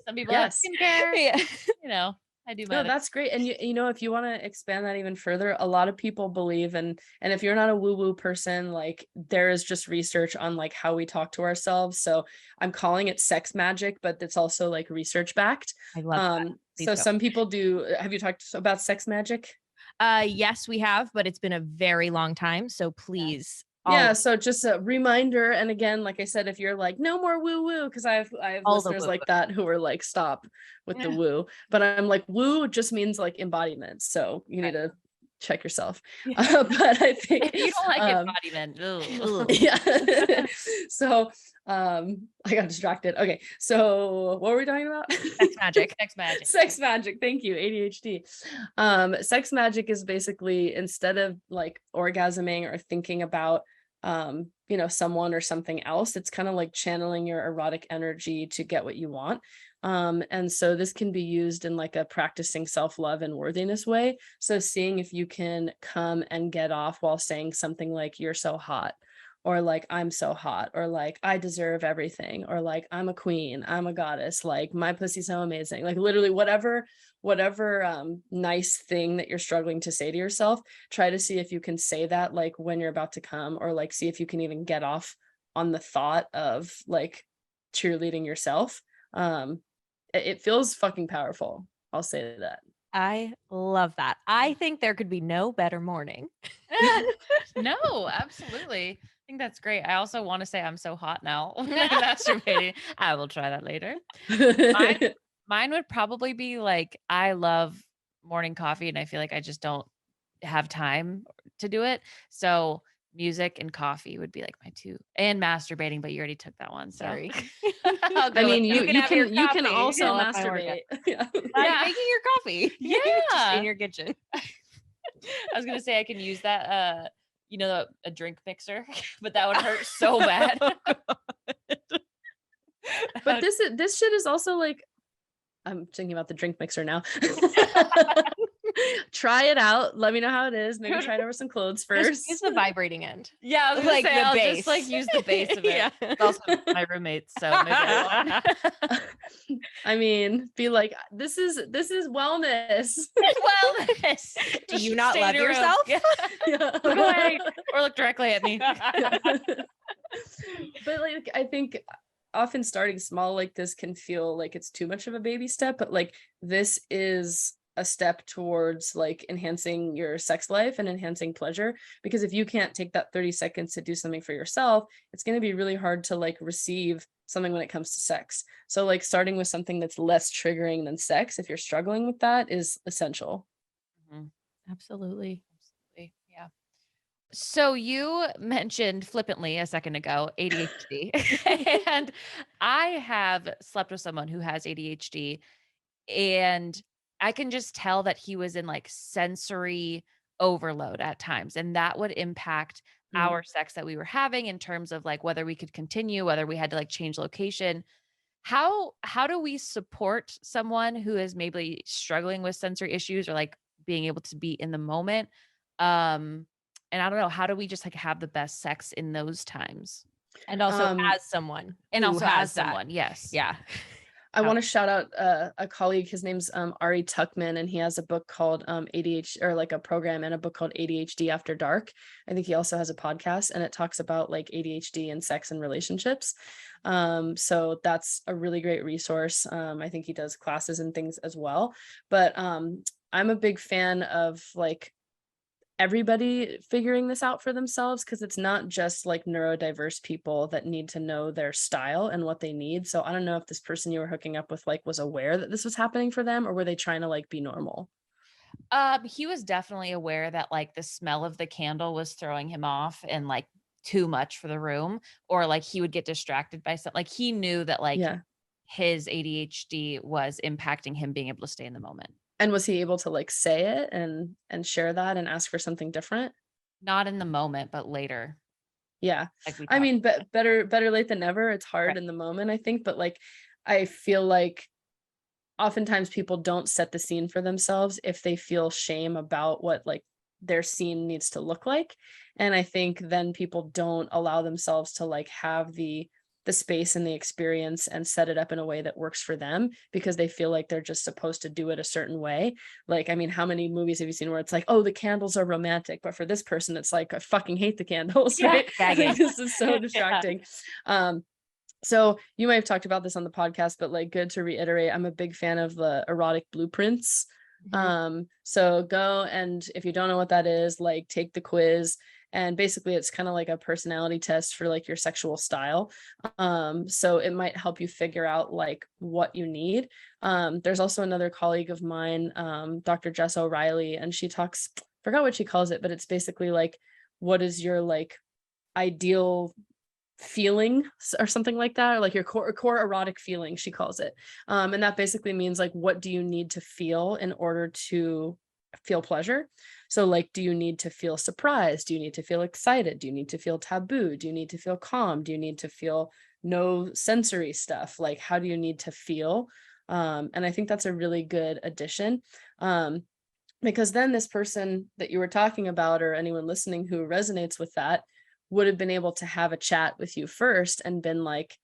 Some people Yes. have skincare. Yeah. I do No, mine. that's great. And if you want to expand that even further, a lot of people believe, and if you're not a woo-woo person, like there is just research on like how we talk to ourselves. So I'm calling it sex magic, but it's also like research backed. I love that. Please So go. some people do. Have you talked about sex magic? Yes, we have, but it's been a very long time. So please. Yeah, so just a reminder, and again, like I said, if you're like no more woo woo, because I have All the listeners woo-woo. like that who are like stop with the woo, but I'm like woo just means like embodiment, so you need to check yourself. But I think If you don't like embodiment, ugh. yeah. So I got distracted. Okay, so what were we talking about? Sex magic. Sex magic. Sex magic. Thank you. ADHD. Sex magic is basically, instead of like orgasming or thinking about someone or something else, it's kind of like channeling your erotic energy to get what you want. And so this can be used in like a practicing self-love and worthiness way. So seeing if you can come and get off while saying something like you're so hot, or like I'm so hot, or like I deserve everything, or like I'm a queen, I'm a goddess, like my pussy's so amazing, like literally whatever nice thing that you're struggling to say to yourself, try to see if you can say that like when you're about to come, or like see if you can even get off on the thought of like cheerleading yourself. It feels fucking powerful, I'll say that. I love that. I think there could be no better morning. No, absolutely. I think that's great. I also want to say I'm so hot now when I'm masturbating. I will try that later. Mine, mine would probably be like, I love morning coffee and I feel like I just don't have time to do it. So music and coffee would be like my two, and masturbating, but you already took that one. So Sorry. I'll go I with mean, that. you can coffee also while at my workout. masturbate. Yeah. I'm Yeah. making your coffee. Yeah. Just in your kitchen. I was gonna say I can use that a drink mixer, but that would hurt so bad. But this shit is also like, I'm thinking about the drink mixer now. Try it out. Let me know how it is. Maybe try it over some clothes Just first. use the vibrating end. Yeah, I was gonna Like say the I'll base. just like use the base of it. Yeah. It's also my roommates, so maybe I won't. I mean, be like, this is wellness. Wellness. Do you not Stay love in your room. yourself? Yeah. Yeah. Look away or look directly at me. But like, I think often starting small like this can feel like it's too much of a baby step, but like this is a step towards like enhancing your sex life and enhancing pleasure, because if you can't take that 30 seconds to do something for yourself, it's going to be really hard to like receive something when it comes to sex. So like starting with something that's less triggering than sex, if you're struggling with that, is essential. Mhm. Absolutely. Absolutely. Yeah. So you mentioned flippantly a second ago ADHD. And I have slept with someone who has ADHD, and I can just tell that he was in like sensory overload at times, and that would impact Mm. our sex that we were having in terms of like whether we could continue, whether we had to like change location. How do we support someone who is maybe struggling with sensory issues or like being able to be in the moment? And I don't know, how do we just like have the best sex in those times? And also Um, as someone And who also has as that. someone, yes. Yeah. I want to shout out a colleague. His name's Ari Tuckman, and he has a book called ADHD, or like a program and a book called ADHD After Dark. I think he also has a podcast, and it talks about like ADHD and sex and relationships. So that's a really great resource. I think he does classes and things as well. But I'm a big fan of like everybody figuring this out for themselves, because it's not just like neurodiverse people that need to know their style and what they need. So I don't know if this person you were hooking up with like was aware that this was happening for them, or were they trying to like be normal? He was definitely aware that like the smell of the candle was throwing him off and like too much for the room, or like he would get distracted by something. Like he knew that like Yeah. his ADHD was impacting him being able to stay in the moment. And was he able to like say it and share that and ask for something different? Not in the moment, but later. Yeah. Like we I talked mean, about. but better late than never. It's hard Right. in the moment, I think, but like I feel like oftentimes people don't set the scene for themselves if they feel shame about what like their scene needs to look like. And I think then people don't allow themselves to like have the space and the experience and set it up in a way that works for them, because they feel like they're just supposed to do it a certain way. Like, I mean, how many movies have you seen where it's like, oh, the candles are romantic, but for this person it's like, I fucking hate the candles. Yeah, right? gagging. Like, this is so distracting. So you might have talked about this on the podcast, but like good to reiterate, I'm a big fan of the erotic blueprints. So go, and if you don't know what that is, like take the quiz, and basically it's kind of like a personality test for like your sexual style. So it might help you figure out like what you need. There's also another colleague of mine, Dr. Jess O'Reilly, and she talks, forgot what she calls it, but it's basically like, what is your like ideal feeling or something like that, or like your core erotic feeling, she calls it. And that basically means like, what do you need to feel in order to feel pleasure? So like, do you need to feel surprised? Do you need to feel excited? Do you need to feel taboo? Do you need to feel calm? Do you need to feel no sensory stuff? Like, how do you need to feel? And I think that's a really good addition. Because then this person that you were talking about, or anyone listening who resonates with that, would have been able to have a chat with you first and been like,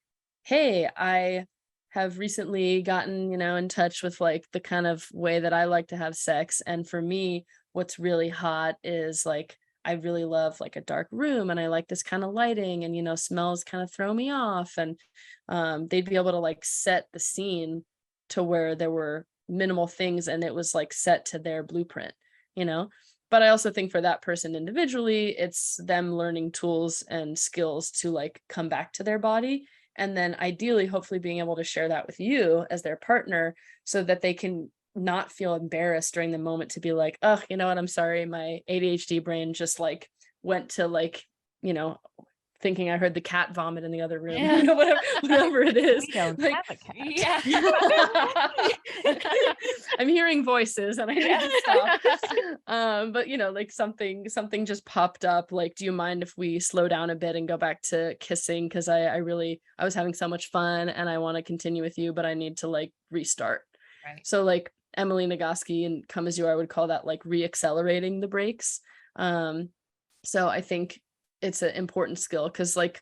hey, I have recently gotten, in touch with like the kind of way that I like to have sex. And for me, what's really hot is like, I really love like a dark room, and I like this kind of lighting, and, smells kind of throw me off. And they'd be able to like set the scene to where there were minimal things and it was like set to their blueprint, you know? But I also think for that person individually, it's them learning tools and skills to like come back to their body. And then ideally, hopefully being able to share that with you as their partner so that they can not feel embarrassed during the moment to be like, oh, you know what, I'm sorry, my ADHD brain just like went to like, you know, thinking I heard the cat vomit in the other room, Yeah. you know, whatever it is. We don't Like, have a cat. Yeah. I'm hearing voices and I need to stop. But you know, like something just popped up. Like, do you mind if we slow down a bit and go back to kissing? Because I was having so much fun and I want to continue with you, but I need to like restart. Right. So like Emily Nagoski and Come As You Are would call that like re-accelerating the brakes. So I think it's an important skill because like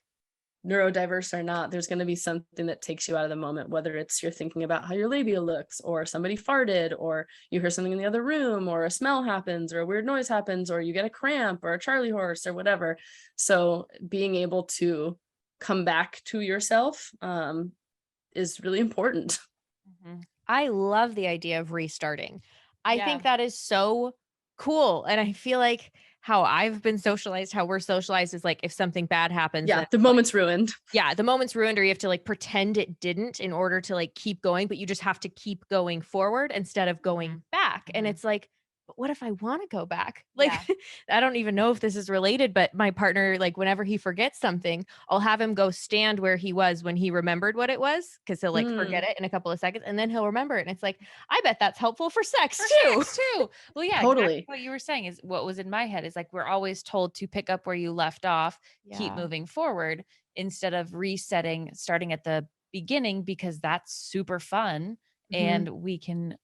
neurodiverse or not, there's going to be something that takes you out of the moment, whether it's you're thinking about how your labia looks or somebody farted or you hear something in the other room or a smell happens or a weird noise happens or you get a cramp or a Charlie horse or whatever. So being able to come back to yourself is really important. Mhm. I love the idea of restarting. I Yeah. think that is so cool. And I feel like how I've been socialized, how we're socialized is like if something bad happens, Yeah, then the moment's ruined. yeah, the moment's ruined, or you have to like pretend it didn't in order to like keep going, but you just have to keep going forward instead of going back. And Mhm. it's like, but what if I want to go back? Like, Yeah. I don't even know if this is related, but my partner, like, whenever he forgets something, I'll have him go stand where he was when he remembered what it was, because he'll like forget it in a couple of seconds and then he'll remember it. And it's like, I bet that's helpful for sex too. Sex too. Well, yeah, Totally. exactly what you were saying is what was in my head is like we're always told to pick up where you left off, keep Yeah. moving forward instead of resetting, starting at the beginning because that's super fun and we can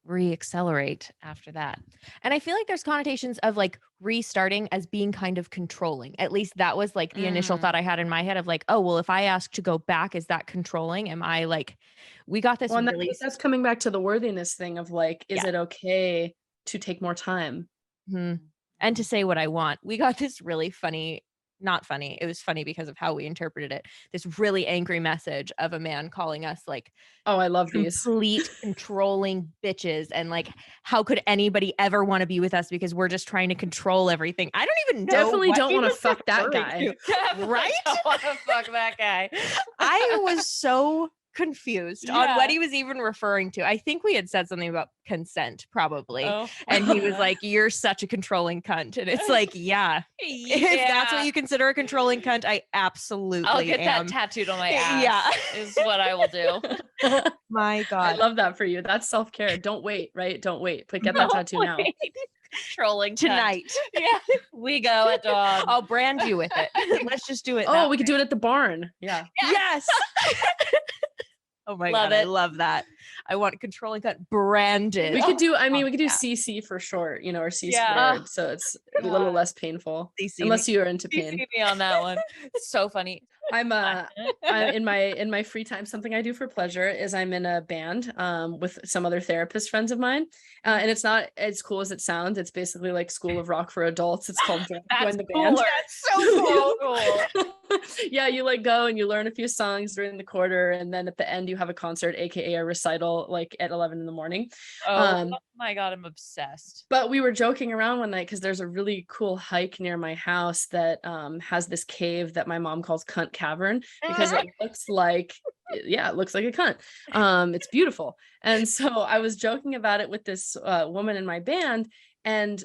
re-accelerate after that. And I feel like there's connotations of like restarting as being kind of controlling. At least that was like the initial thought I had in my head of like, oh, well, if I ask to go back, is that controlling? Am I like, we got this Well, and really that's coming back to the worthiness thing of like, is Yeah. it okay to take more time? and to say what I want. We got this really funny, not funny. It was funny because of how we interpreted it. This really angry message of a man calling us like Oh, I love these. complete controlling bitches and like how could anybody ever want to be with us because we're just trying to control everything. I don't even know. Definitely what don't he want to was fuck that referring guy. to. Right? I want to fuck that guy. I was so confused on Yeah. what he was even referring to. I think we had said something about consent probably. Oh. And he was like, you're such a controlling cunt. And it's like, yeah. If that's what you consider a controlling cunt, I absolutely I'll get am. that tattooed on my ass. Yeah. Is what I will do. My I God. love that for you. That's self-care. Don't wait, right? Don't wait. But get that tattoo now. Trolling Tonight. Yeah. We go at dawn. I'll brand you with it. Let's just do it. Oh, we could do it at the barn. Yeah. Yes. Oh my Love God. I it. love that. I want controlling cut branded. We could do, I mean, we could do yeah. CC for short, you know, or C Yeah. squared. So it's a little less painful. CC Unless you are into You pain. see me on that one. It's so funny. I'm in my free time, something I do for pleasure is I'm in a band with some other therapist friends of mine. And it's not as cool as it sounds. It's basically like School of Rock for adults. It's called Join the Band. That's so cool. Yeah, you like go and you learn a few songs during the quarter, and then at the end you have a concert, aka a recital, like at 11 in the morning. Oh my God, I'm obsessed. But we were joking around one night because there's a really cool hike near my house that has this cave that my mom calls Cunt Cavern because it looks like, yeah, it looks like a cunt. It's beautiful. And so I was joking about it with this woman in my band. And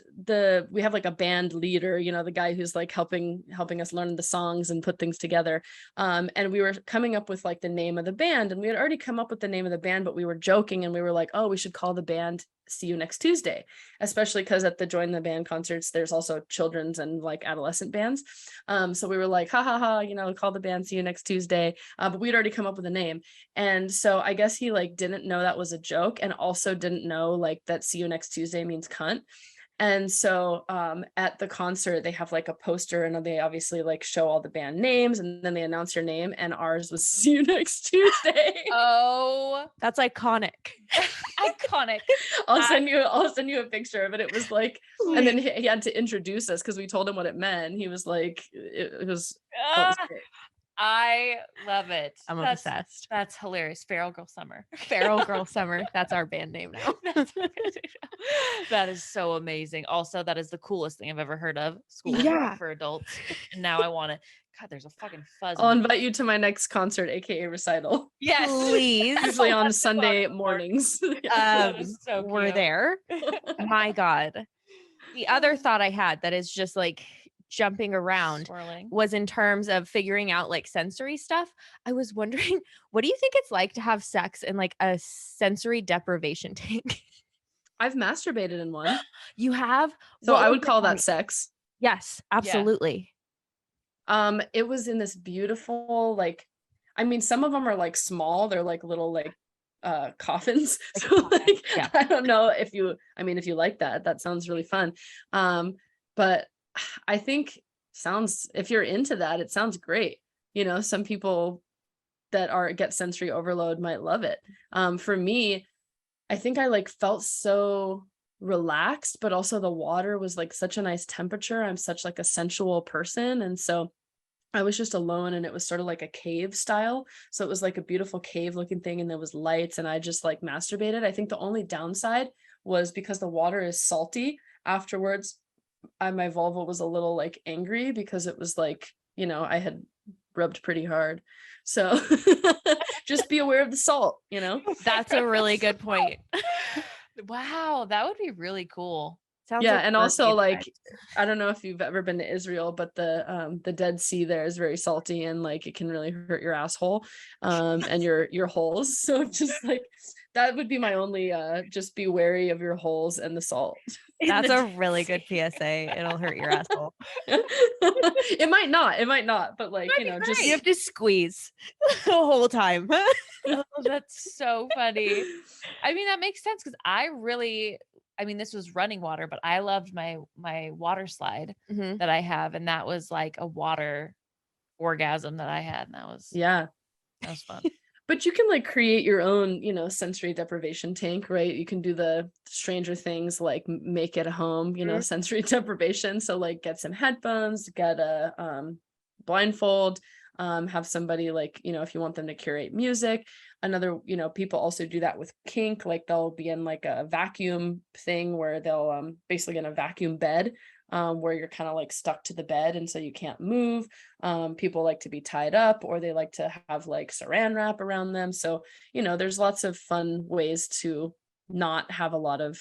we have like a band leader, you know, the guy who's like helping us learn the songs and put things together. And we were coming up with like the name of the band, and we had already come up with the name of the band, but we were joking and we were like, oh, we should call the band See You Next Tuesday, especially because at the Join the Band concerts, there's also children's and like adolescent bands. So we were like, ha ha ha, you know, call the band See You Next Tuesday. But we'd already come up with a name. And so I guess he like didn't know that was a joke, and also didn't know like that See You Next Tuesday means cunt. And so at the concert, they have like a poster, and they obviously like show all the band names, and then they announce your name, and ours was See You Next Tuesday. Oh, That's iconic. iconic. I'll send you a picture of it. It was like, and then he had to introduce us because we told him what it meant. He was like, it was great. I love it. I'm That's obsessed. that's hilarious. Feral Girl Summer. Feral Girl Summer. That's our band name now. That is so amazing. Also, that is the coolest thing I've ever heard of. School of Yeah. Rock for adults. And now I want to. God, there's a fucking fuzz. I'll in invite you to my next concert, aka recital. Yes. Please. Usually on I've Sunday gone before. mornings. That is so We're cute. there. My God. The other thought I had that is just like jumping around Swirling. was in terms of figuring out like sensory stuff. I was wondering, what do you think it's like to have sex in like a sensory deprivation tank? I've masturbated in one. You have? So What I was would it call that like? sex. Yes, absolutely. It was in this beautiful, like, I mean, some of them are like small, they're like little like coffins. Like a So coffin, like yeah. I don't know if you, I mean, if you like that, that sounds really fun. But I think sounds, if you're into that, it sounds great. You know, some people that are get sensory overload might love it. For me, I think I like felt so relaxed, but also the water was like such a nice temperature. I'm such like a sensual person. And so I was just alone, and it was sort of like a cave style. So it was like a beautiful cave looking thing, and there was lights, and I just like masturbated. I think the only downside was because the water is salty afterwards. My vulva was a little like angry because it was like, you know, I had rubbed pretty hard. So just be aware of the salt, you know? That's a really good point. Wow, that would be really cool. Sounds Yeah, like and a also mermaid like vibe. I don't know if you've ever been to Israel, but the Dead Sea there is very salty, and like it can really hurt your asshole and your holes. So just like that would be my only just be wary of your holes and the salt. That's a really good PSA. It'll hurt your asshole. It might not, but like, That'd you be know, great. just You have to squeeze the whole time. Oh, that's so funny. I mean, that makes sense because I mean, this was running water, but I loved my water slide Mhm. that I have, and that was like a water orgasm that I had, and that was fun. But you can like create your own, you know, sensory deprivation tank, right? You can do the stranger things like make it a home, you know, Mhm. sensory deprivation. So like get some headphones, get a blindfold, have somebody like, you know, if you want them to curate music. Another, you know, people also do that with kink, like they'll be in like a vacuum thing where they'll basically in a vacuum bed where you're kind of like stuck to the bed and so you can't move. People like to be tied up, or they like to have like saran wrap around them. So, you know, there's lots of fun ways to not have a lot of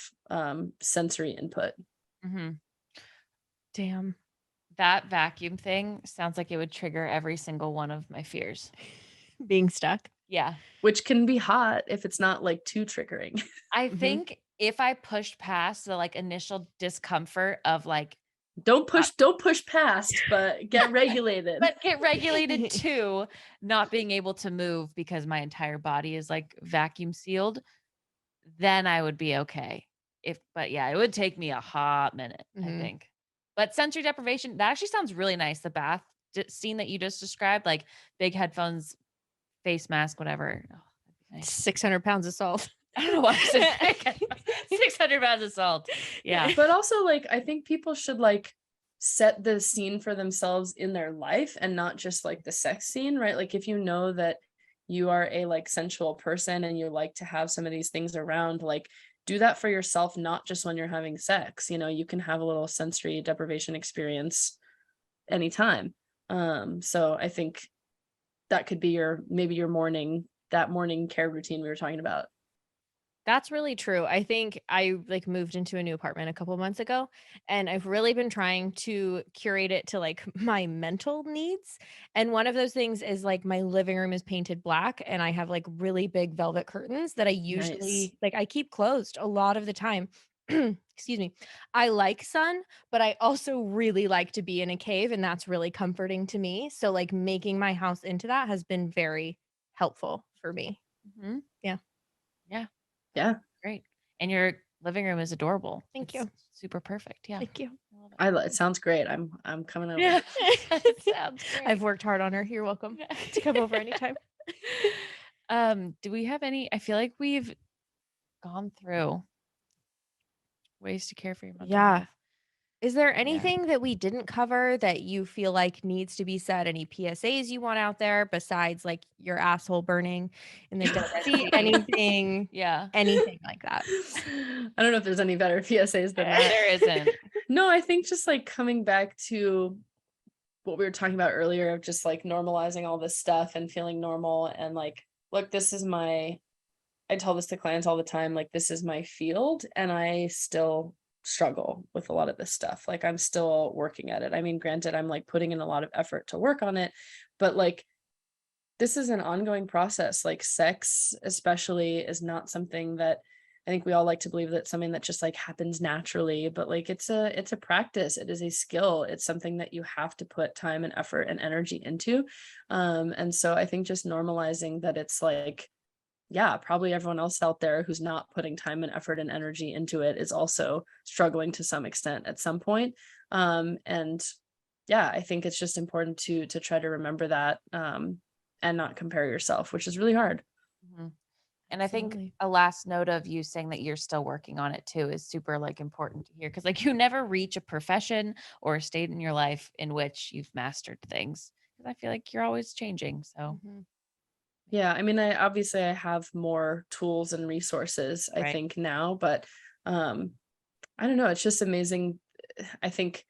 sensory input. Mhm. Damn. That vacuum thing sounds like it would trigger every single one of my fears. Being stuck. Yeah. Which can be hot if it's not like too triggering. I Mhm. think if I pushed past the like initial discomfort of like Don't push past, but get regulated. but get regulated to not being able to move because my entire body is like vacuum sealed, then I would be okay. But yeah, it would take me a hot minute, I Mhm. think. But sensory deprivation, that actually sounds really nice. The bath scene that you just described, like big headphones, face mask, whatever. Oh, that'd be nice. 600 pounds of salt. I don't know why I said big 600 pounds of salt. Yeah. But also like I think people should like set the scene for themselves in their life and not just like the sex scene, right? Like if you know that you are a like sensual person and you like to have some of these things around, like do that for yourself, not just when you're having sex. You know, you can have a little sensory deprivation experience anytime. So I think that could be maybe your morning care routine we were talking about. That's really true. I think I like moved into a new apartment a couple months ago, and I've really been trying to curate it to like my mental needs. And one of those things is like my living room is painted black and I have like really big velvet curtains that I usually Nice. like I keep closed a lot of the time. Excuse me. I like sun, but I also really like to be in a cave, and that's really comforting to me. So like making my house into that has been very helpful for me. Mhm. Yeah. Yeah. Yeah. Great. And your living room is adorable. Thank It's you. super perfect. Yeah. Thank you. I love it. It sounds great. I'm coming over. Yeah. It sounds great. I've worked hard on her. You're welcome to come over anytime. Do we have any? I feel like we've gone through ways to care for your mental Yeah. health. Is there anything that we didn't cover that you feel like needs to be said? Any PSAs you want out there besides like your asshole burning in the Dead Sea? Anything? Yeah. Anything like that? I don't know if there's any better PSAs than that. There isn't. No, I think just like coming back to what we were talking about earlier of just like normalizing all this stuff and feeling normal and like, look, I tell this to clients all the time, like this is my field and I still struggle with a lot of this stuff. Like I'm still working at it. I mean, granted, I'm like putting in a lot of effort to work on it, but like this is an ongoing process. Like sex especially is not something that I think we all like to believe that something that just like happens naturally, but like it's a practice. It is a skill. It's something that you have to put time and effort and energy into. And so I think just normalizing that it's like, yeah, probably everyone else out there who's not putting time and effort and energy into it is also struggling to some extent at some point. And yeah, I think it's just important to try to remember that and not compare yourself, which is really hard. Mm-hmm. And I think a last note of you saying that you're still working on it too is super like important to hear, because like you never reach a profession or a state in your life in which you've mastered things. Because I feel like you're always changing. So yeah, I mean, I have more tools and resources, I think now, but I don't know, it's just amazing. I think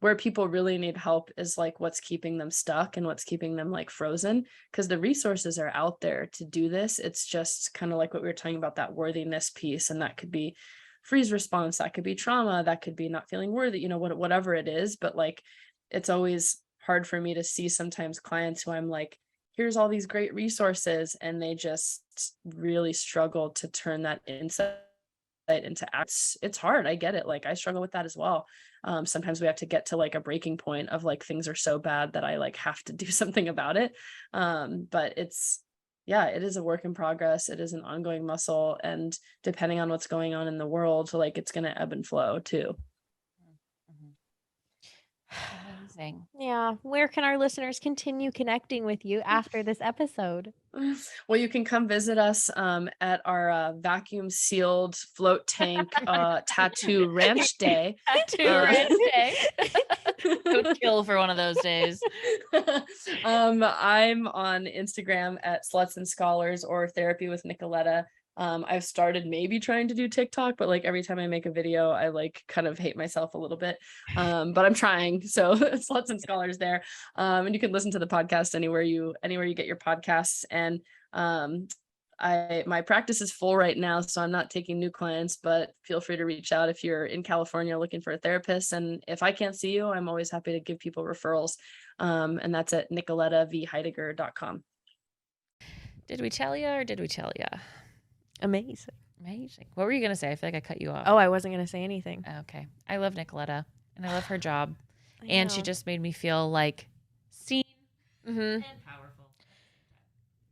where people really need help is like what's keeping them stuck and what's keeping them like frozen, because the resources are out there to do this. It's just kind of like what we were talking about, that worthiness piece, and that could be freeze response, that could be trauma, that could be not feeling worthy, whatever it is. But like it's always hard for me to see sometimes clients who I'm like, here's all these great resources, and they just really struggle to turn that insight into acts. It's hard. I get it. Like I struggle with that as well. Sometimes we have to get to like a breaking point of like things are so bad that I like have to do something about it. But it is a work in progress. It is an ongoing muscle, and depending on what's going on in the world, like it's going to ebb and flow too. Amazing. Yeah. Where can our listeners continue connecting with you after this episode? Well, you can come visit us at our vacuum sealed float tank tattoo ranch day. Ranch day. Would kill for one of those days. I'm on Instagram at Sluts and Scholars or Therapy with Nicoletta. I've started maybe trying to do TikTok, but like every time I make a video, I like kind of hate myself a little bit. But I'm trying. So it's Sluts and Scholars there. And you can listen to the podcast anywhere you get your podcasts. And my practice is full right now, so I'm not taking new clients, but feel free to reach out if you're in California looking for a therapist. And if I can't see you, I'm always happy to give people referrals. And that's at nicolettavheidegger.com. Did we tell you or did we tell you? Amazing. What were you going to say? I feel like I cut you off. Oh, I wasn't going to say anything. Okay. I love Nicoletta and I love her job. And she just made me feel like seen and powerful.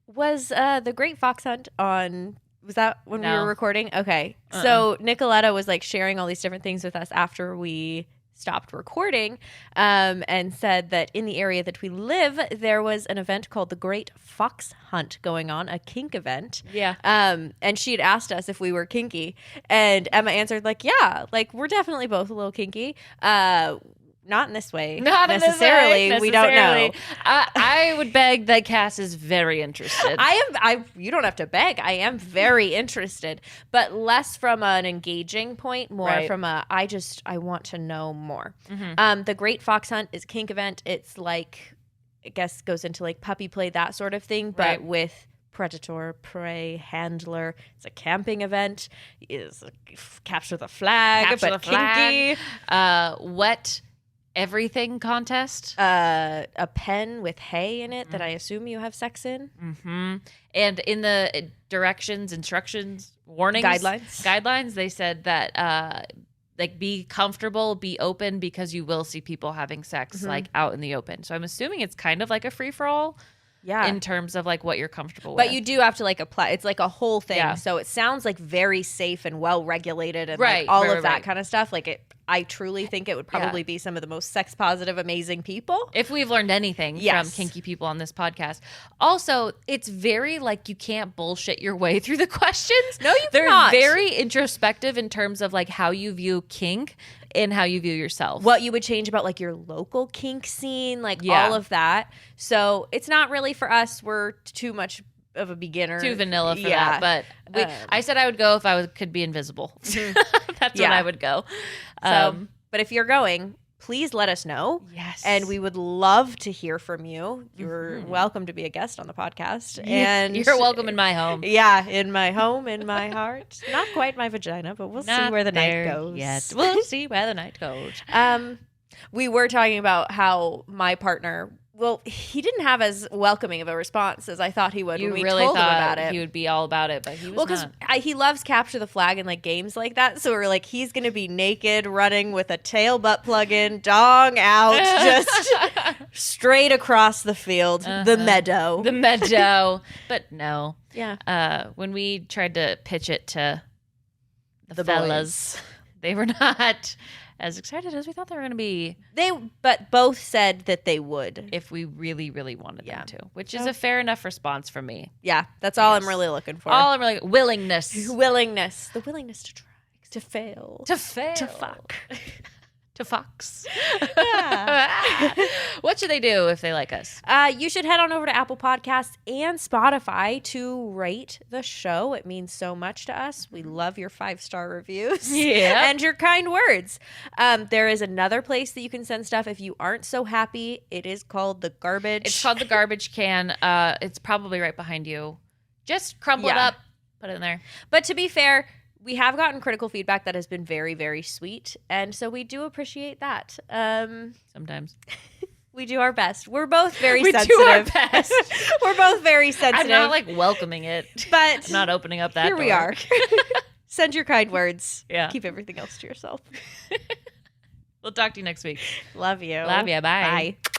Was the Great Fox Hunt on, was that when we were recording? Okay. So Nicoletta was like sharing all these different things with us after we stopped recording, and said that in the area that we live, there was an event called the Great Fox Hunt going on, a kink event. Yeah. And she had asked us if we were kinky, and Emma answered like, yeah, like we're definitely both a little kinky. Not in this way. Not necessarily. We don't know. I would beg that Cass is very interested. You don't have to beg. I am very interested, but less from an engaging point, more from a, I want to know more. The Great Fox Hunt is a kink event. It's like, I guess goes into like puppy play, that sort of thing, but with predator, prey, handler. It's a camping event. Is capture the flag, kinky. Wet everything contest. A pen with hay in it that I assume you have sex in. And in the instructions, warnings, guidelines, they said that like be comfortable, be open, because you will see people having sex like out in the open. So I'm assuming it's kind of like a free for all. Yeah. In terms of like what you're comfortable with. But you do have to like apply. It's like a whole thing. Yeah. So it sounds like very safe and well regulated and like all of that kind of stuff. Like I truly think it would probably be some of the most sex positive, amazing people. If we've learned anything from kinky people on this podcast. Also, it's very like you can't bullshit your way through the questions. No, you They're cannot. very introspective in terms of like how you view kink and how you view yourself. What you would change about like your local kink scene, like all of that. So it's not really for us. We're too much of a beginner. Too vanilla for that. But I said I would go if I could be invisible. That's when I would go. So, but if you're going, please let us know. Yes. And we would love to hear from you. You're welcome to be a guest on the podcast. And you're welcome in my home. Yeah, in my home, in my heart. Not quite my vagina, but we'll see where the night goes. Yes, we'll see where the night goes. We were talking about how my partner, well, he didn't have as welcoming of a response as I thought he would when we really told him thought about it. He would be all about it, but he was because he loves capture the flag and like games like that. So we're like, he's gonna be naked, running with a tail butt plug in, dong out, just straight across the field, the meadow, But no, when we tried to pitch it to the fellas, they were not as excited as we thought they were going to be. But both said that they would if we really, really wanted them to, which is a fair enough response from me. Yeah, that's all I'm really looking for. All I'm really willingness, the willingness to try, to fail, to fuck, to fox. What should they do if they like us? You should head on over to Apple Podcasts and Spotify to rate the show. It means so much to us. We love your 5-star reviews and your kind words. There is another place that you can send stuff if you aren't so happy. It is called the garbage. It's called the garbage can. It's probably right behind you. Just crumble it up, put it in there. But to be fair, we have gotten critical feedback that has been very, very sweet. And so we do appreciate that. Sometimes. We do our best. We're both very sensitive. We do our best. We're both very sensitive. I'm not like welcoming it. But I'm not opening up that door. Here we are. Send your kind words. Yeah. Keep everything else to yourself. We'll talk to you next week. Love you. Love you. Bye. Bye.